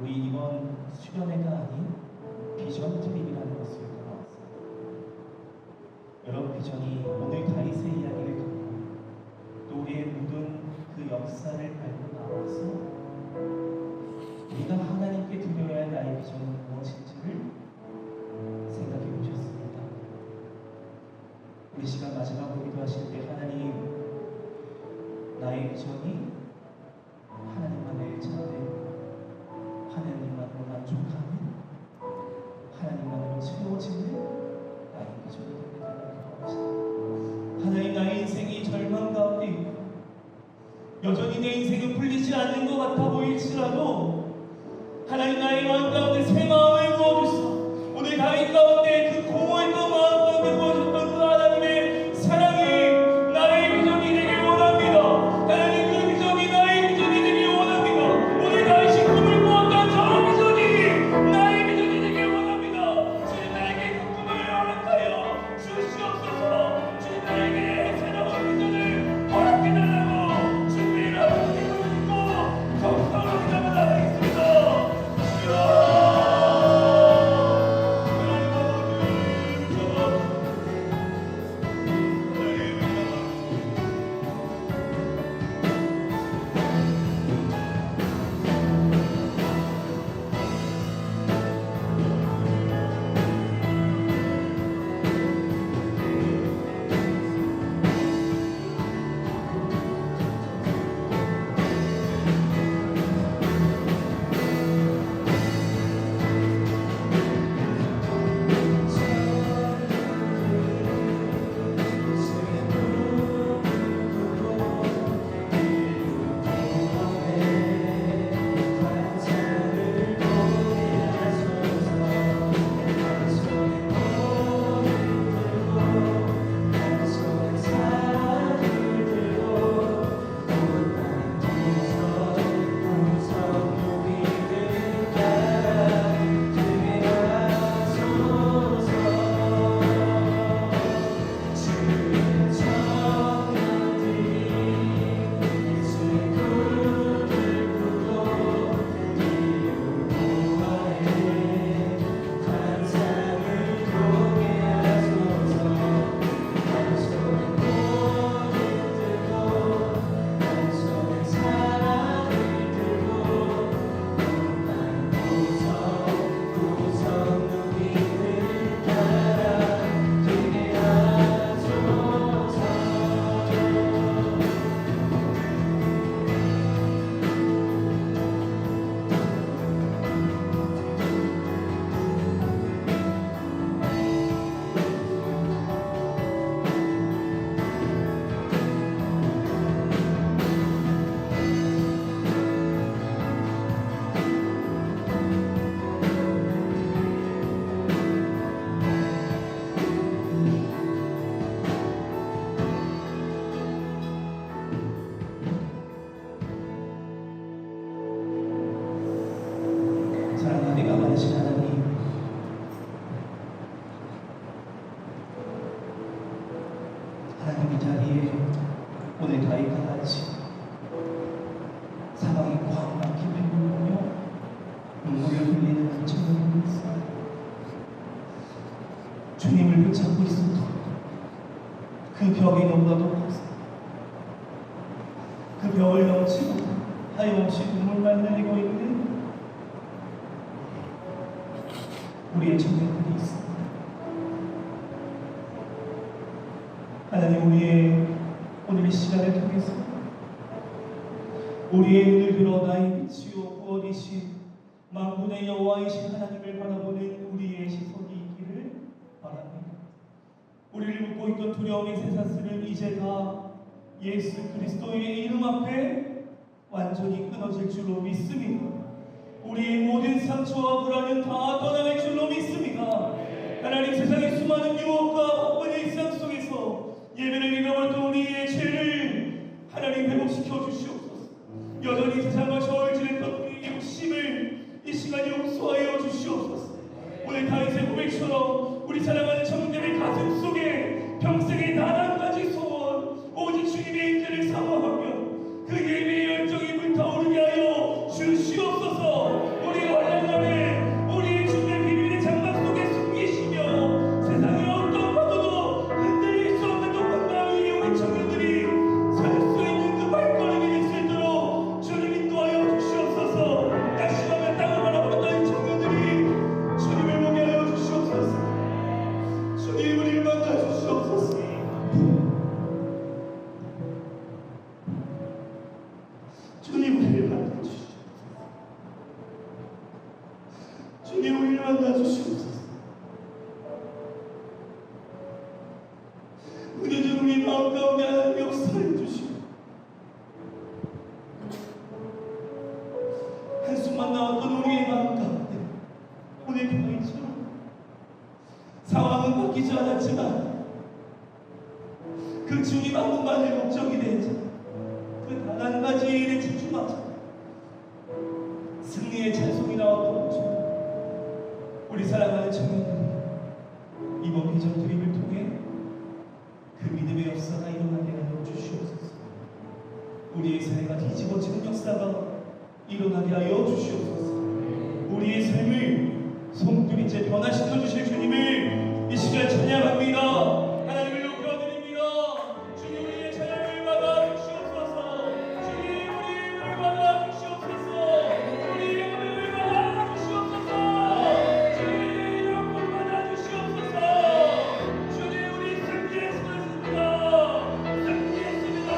우리 이번 수련회가 아닌 비전 트립이라는 것을 나왔어요. 여러분 비전이 오늘 다윗의 이야기를 통해 또 우리의 모든 그 역사를 밟고 나와서 우리가 하나님께 드려야 할 나의 비전은 무엇인지를 생각해 보셨습니다. 우리 시간 마지막으로 기도하실 때 하나님, 나의 비전이 하나님만을 찾는, 하나님만으로 만족하는, 하나님만으로 채워지는 나의 비전이 되게 달라고 기도하십니다. 하나님, 나의 인생이 절망 가운데 있고 여전히 내 인생은 풀리지 않는 것 같아 보일지라도 하나님, 나의 마음 가운데 새 마음을 부어주시오. 오늘 다윗 가운데 그 공허했던 마음 가운데 부어주셨던 그 하나님의 사랑이 나의 비전이 되길 원합니다. 하나님, 그 비전이 나의 비전이 되길 원합니다. 오늘 다윗이 꿈을 꾸었던 저 비전이 나의 비전이 되길 원합니다. 주님, 나에게 그 꿈을 허락하여 주시옵소서. 주님, 나에게 새로운 비전을 허락해 달라고 주님을 앞에 기도했고 정성으로 기도하겠습니다. 하나님, 이 자리에 오늘 다윗과 같이 사방이 꽉 막힌 벽을 보며 눈물을 흘리는 청년이 있습니다. 주님을 붙잡고 있어도 그 벽이 너무나도 컸습니다. 그 벽을 넘치고 하염없이 눈물만 흘리고 있는 우리의 청년들이 있습니다. 하나님, 우리의 오늘 이 시간을 통해서 우리의 눈을 들어 나의 빛이요 구원이신 만군의 여호와이신 하나님을 바라보는 우리의 시선이 있기를 바랍니다. 우리를 묶고 있던 두려움의 쇠사슬은 이제 다 예수 그리스도의 이름 앞에 완전히 끊어질 줄로 믿습니다. 우리의 모든 상처와 불안은 다 떠나갈 줄로 믿습니다. 하나님, 세상의 수많은 유혹과 바쁜 일상 속에서 예배를 잃어버렸던 우리의 죄를 하나님 회복시켜 주시옵소서. 여전히 세상과 저울 지냈던 우리의 욕심을 이 시간 용서하여 주시옵소서. 오늘 다윗의 고백처럼 우리 사랑하는 청년들의 가슴 속에 평생의 단 한 가지 소원, 오직 주님의 인자를 사모하며 그 예배의 열정이 불타오르게 하여 주시옵소서. 우리 주님이 우리를 만나주시옵소서. 은혜는 우리 마음 가운데 하나님 역사해 주시고 한숨만 나왔던 우리의 마음 가운데 오늘 바위처럼 상황은 바뀌지 않았지만 그 주님 한 분만을 목적이 되자 그 단 한 가지의 일에 집중하자 승리의 찬송이 나왔던 것입니다. 우리 사랑하는 청년들이 이번 비전 드림을 통해 그 믿음의 역사가 일어나게 하여 주시옵소서. 우리의 세대가 뒤집어지는 역사가 일어나게 하여 주시옵소서. 우리의 삶을 송두리째 변화시켜 주실 주님을 이 시간 찬양합니다. 하나님을 높여드립니다. 주님 우리의 찬양을 받아 주시옵소서. 주님 우리의 받아 주시옵소서. 우리의 영을 받아 주시옵소서. 주님 영을 받아 주시옵소서. 주님 우리 승리했습니다. 승리했습니다.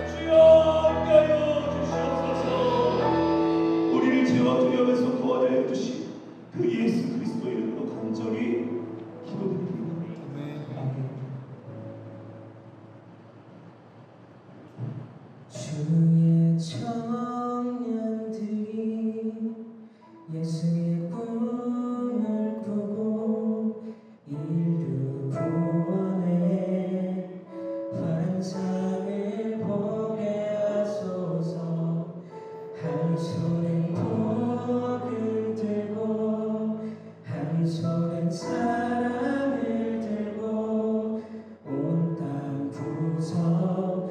주여 함께하여 주시옵소서. 우리를 죄와 두려움에서 구원하여 주신 그 예수 그리스도 이름으로 간절히 기도드립니다. 아멘. 주의 청년들이 예수의 꿈을 꾸고 인류 구원의 환상을 보게 하소서. 한 손엔 복을 들고 한 손엔 사랑을 들고 온 땅 구석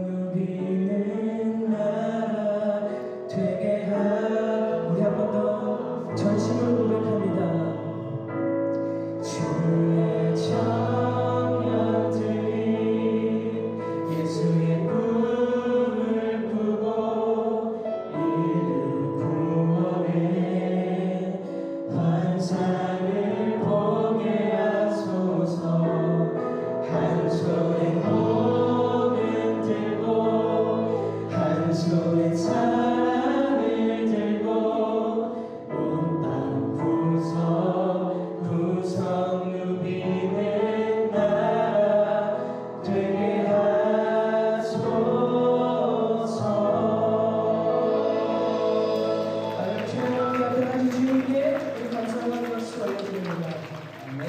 누비는 나라 되게 우리 한 번 더 전심으로 고백합니다. 주의 청년들이 예수의 꿈을 꾸고 인류 구원의 환상을 보게 하소서. 한 손에 복을 들고 한 손에 사랑을 들고 온 땅 구석 누비는 나라 되게 하소서. 주님 앞에 하신 주님께 우리 감사하는 것을 올려드립니다. 아멘.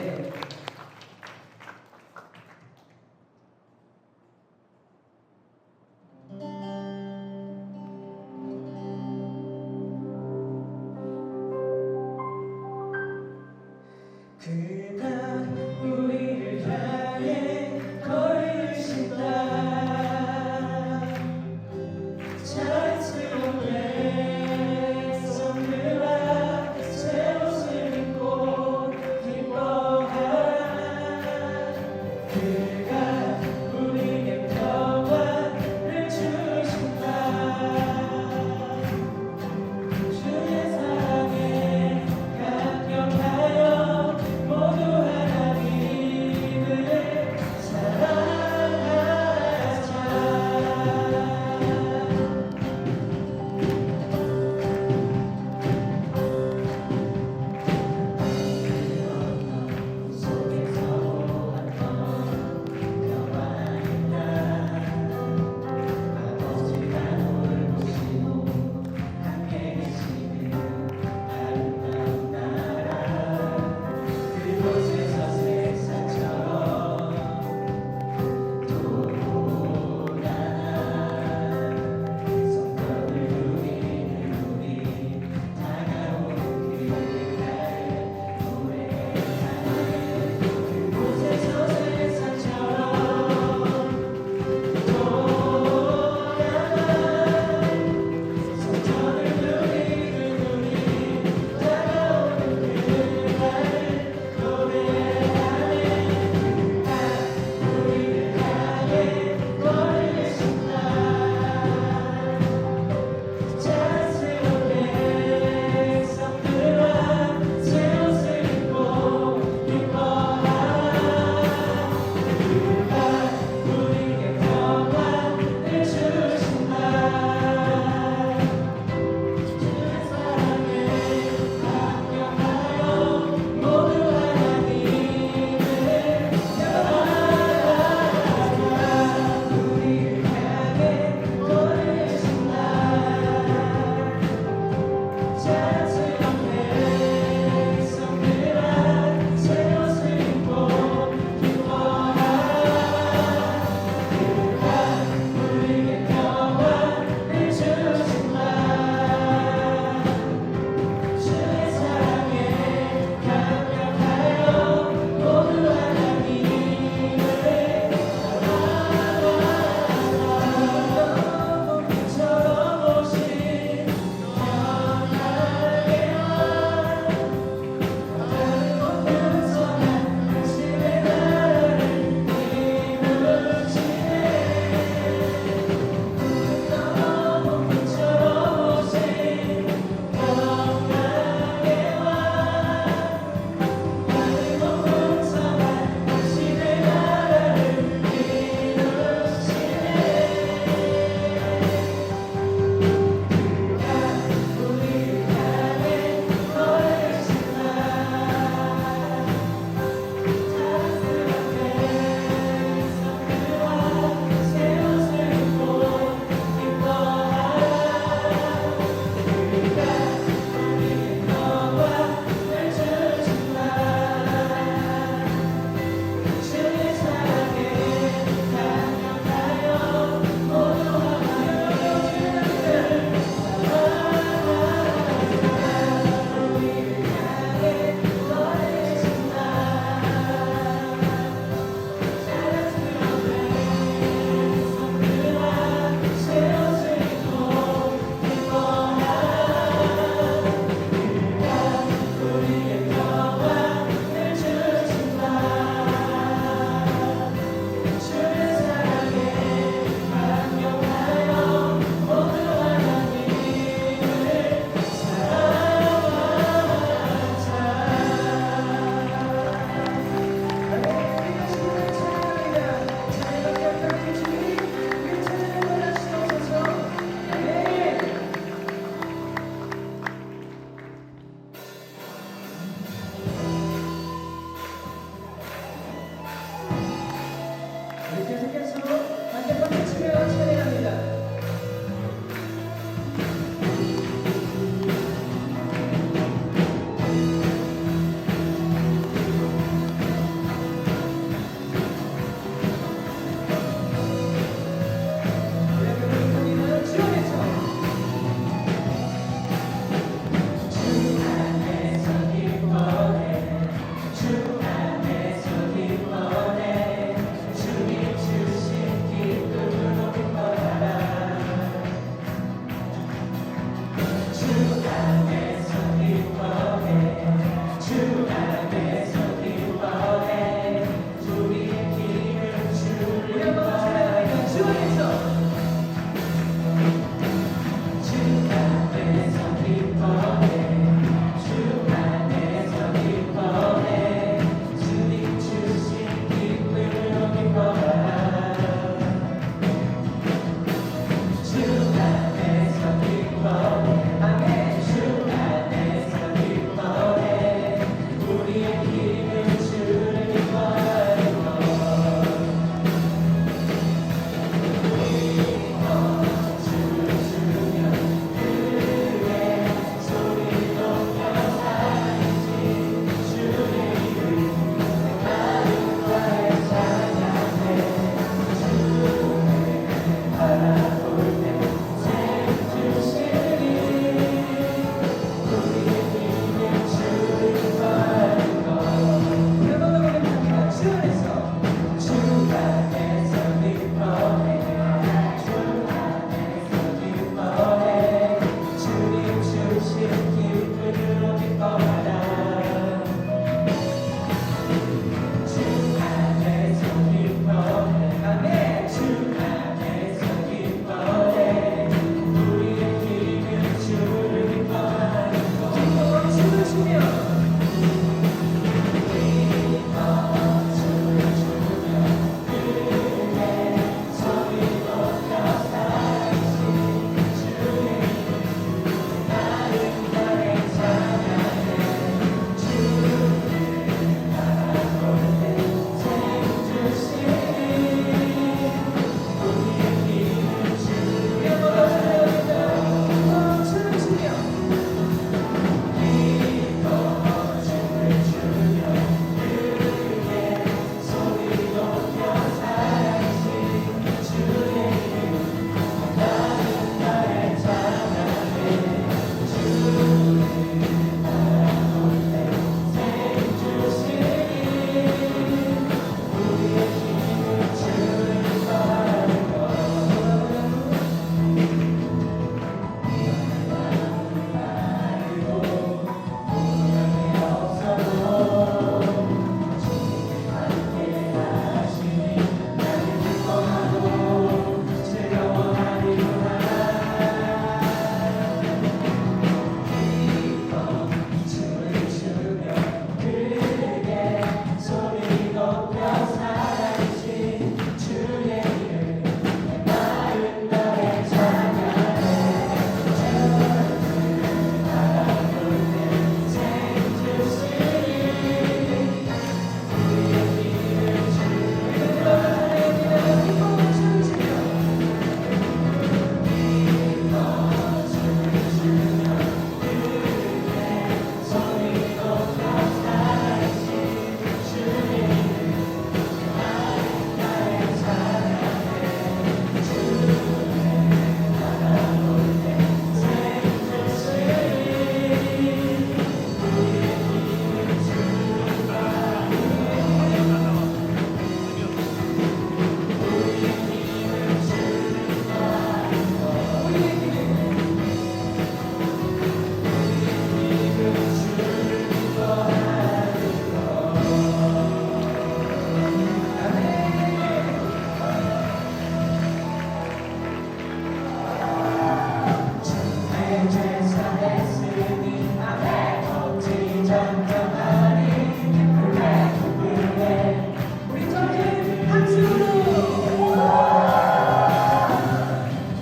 제사했으니 아멘 어찌 잠깐만이 기쁘네 기쁘네 우리 전체 박수로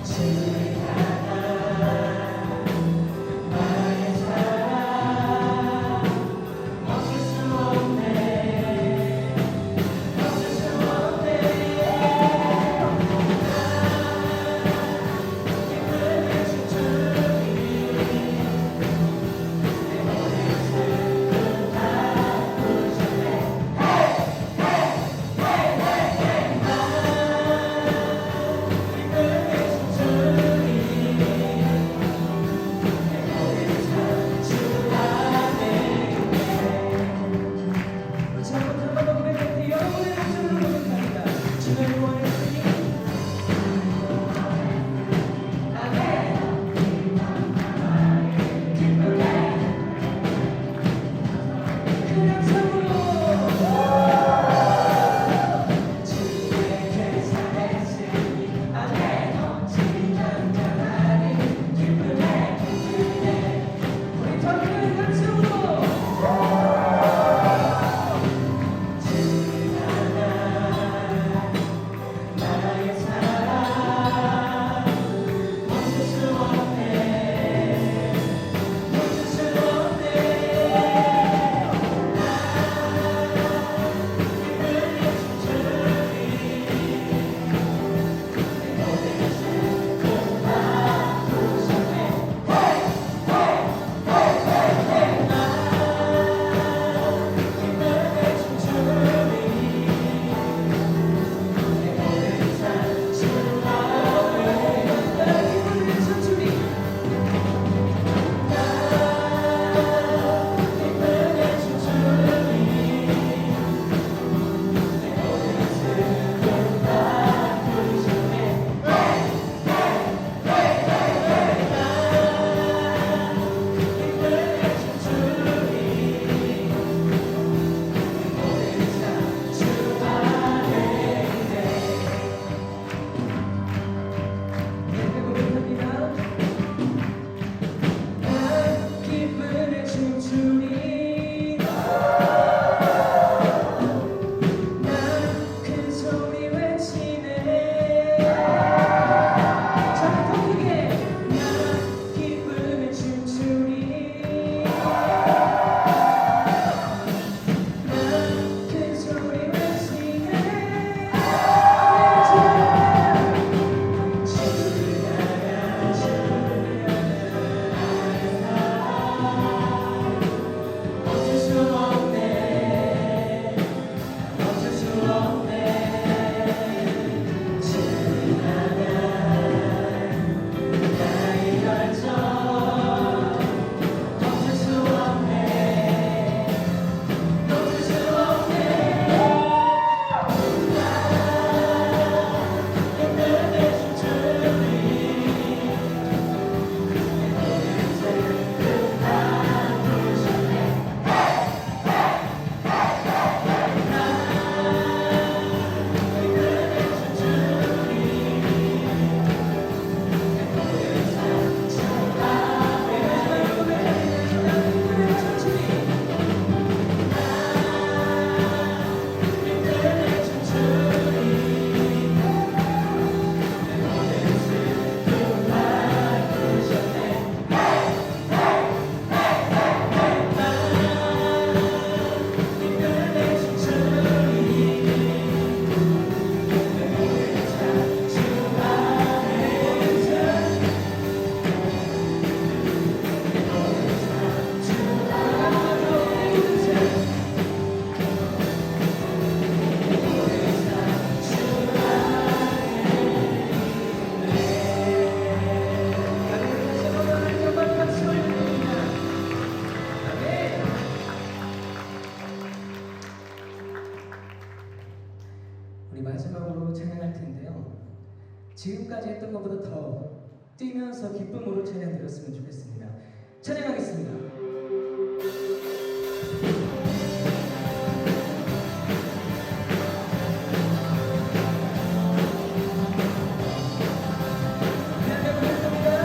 주님 하나 나의 사랑 멈출 수 없네 멈출 수 없네 기쁨의 춤추니 내 머리를 슬픈 다 부르셨네 기쁨의 춤추니 내 머리를 주 안에 있네 잘못한 것 고백할 여러분의 목소리로 고백합니다 주를 원했으니 아멘 기쁘네 큰 함성으로 주에게 사했으니 아멘 어찌 잠잠하니 기쁘네 기쁘네 우리 더 큰 함성으로 주님 하나 나의 사랑 멈출 수 없네 멈출 수 없네 기쁨의 춤추니 내 머리를 슬픈 다 부르셨네 기쁨의 춤추니 내 머리를 주 안에 기쁨의 춤추니 기쁨의 춤추니 내 머리를 슬픈 다 부르셨네 기쁨의 춤추니 내 머리를 주 안에 있네 이렇게 고백합니다 난 기쁨의 춤추니 난 큰 소리 외치네 자 더 크게 난 기쁨의 춤추니 난 큰 소리 외치네 주를 향한 멈출 수 없네 멈출 수 없네 주를 향한 나의 열정 멈출 수 없네 멈출 수 없네 기쁨의 춤추니 내 머리를 슬픈 다 부르셨네 기쁨의 춤추니 내 머리를 주 안에 기쁨의 춤추니 기쁨의 춤추니 내 머리를 슬픈 다 부르셨네 기쁨의 춤추니 내 머리를 주 안에 있네 우리 마지막으로 찬양할 텐데요. 지금까지 했던 것보다 더 뛰면서 기쁨으로 찬양 드렸으면 좋겠습니다. 찬양하겠습니다. 네, 네, 고맙습니다.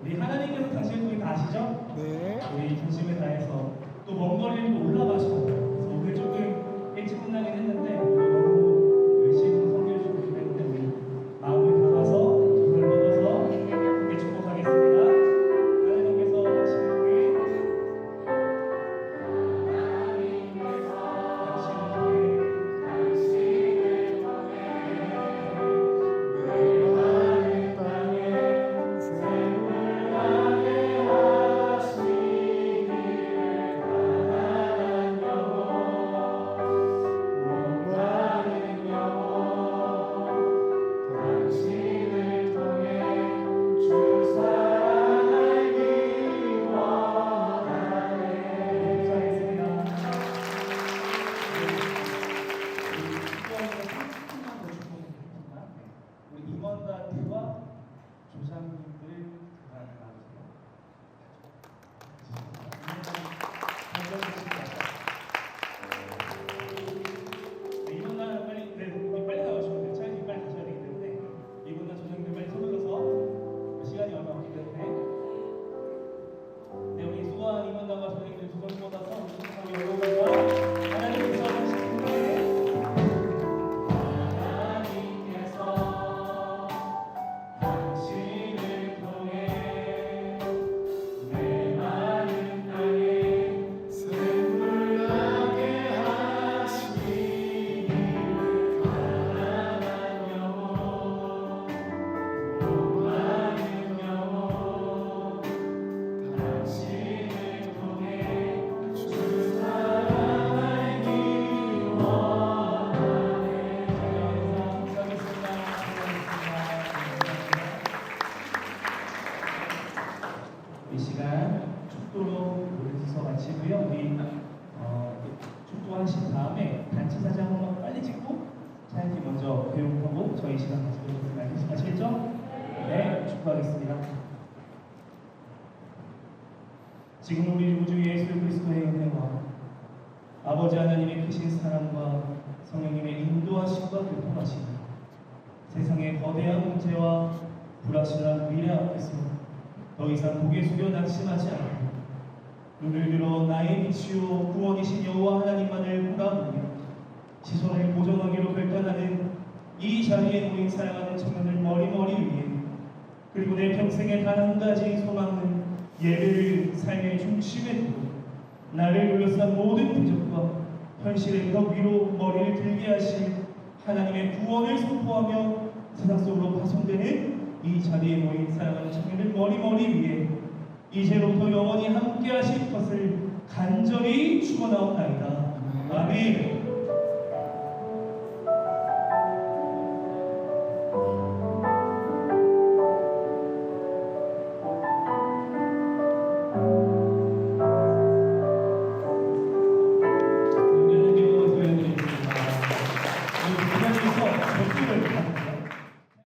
우리 하나님께서 당신을 통해 다 아시죠? 네. 우리 중심을 다해서 또 먼 거리를 또 올라가셔서 그래서 오늘 조금 일찍 끝나긴 했는데 너무 열심히 섬겨주시기 때문에 우리 마음을 담아서 두 손을 뻗어서 함께 축복하겠습니다. 하나님께서 당신을 통해 우리 임원단과 조상님들 나와주세요. 임원단 빨리 빨리 나와주시면 돼요. 차이님 빨리 가셔야 되기 때문에 임원단 조상님들 빨리 서둘러서 시간이 얼마 없기 때문에 우리 수고한 임원단과 조상님들 두 손 뻗어서 우리 여러분과 하나님께서 하신 분의 이 시간 축도로 노래서 마치고요. 우리 축도하신 다음에 단체 사진 한 번만 빨리 찍고 차이티 먼저 교육하고 저희 시간 가지도록 하겠습니다. 아시겠죠? 네, 축도하겠습니다. 지금 우리 우주 예수 그리스도의 은혜와 아버지 하나님의 크신 사랑과 성령님의 인도하심과 교통하심, 세상의 거대한 문제와 불확실한 미래 앞에서 더 이상 고개 숙여 낙심하지 않고 눈을 들어 나의 빛이요 구원이신 여호와 하나님만을 바라보며 시선을 고정하기로 결단하는 이 자리에 모인 사랑하는 청년들 머리 위에, 그리고 내 평생의 단 한 가지 소망은 예배를 삶의 중심에 두고 나를 둘러싼 모든 대적과 현실의 벽 위로 머리를 들게 하실 하나님의 구원을 선포하며 세상 속으로 파송되는 이 자리에 모인 사랑하는 청년들 머리 위에 이제로부터 영원히 함께 하실 것을 간절히 축원하옵나이다. 아멘.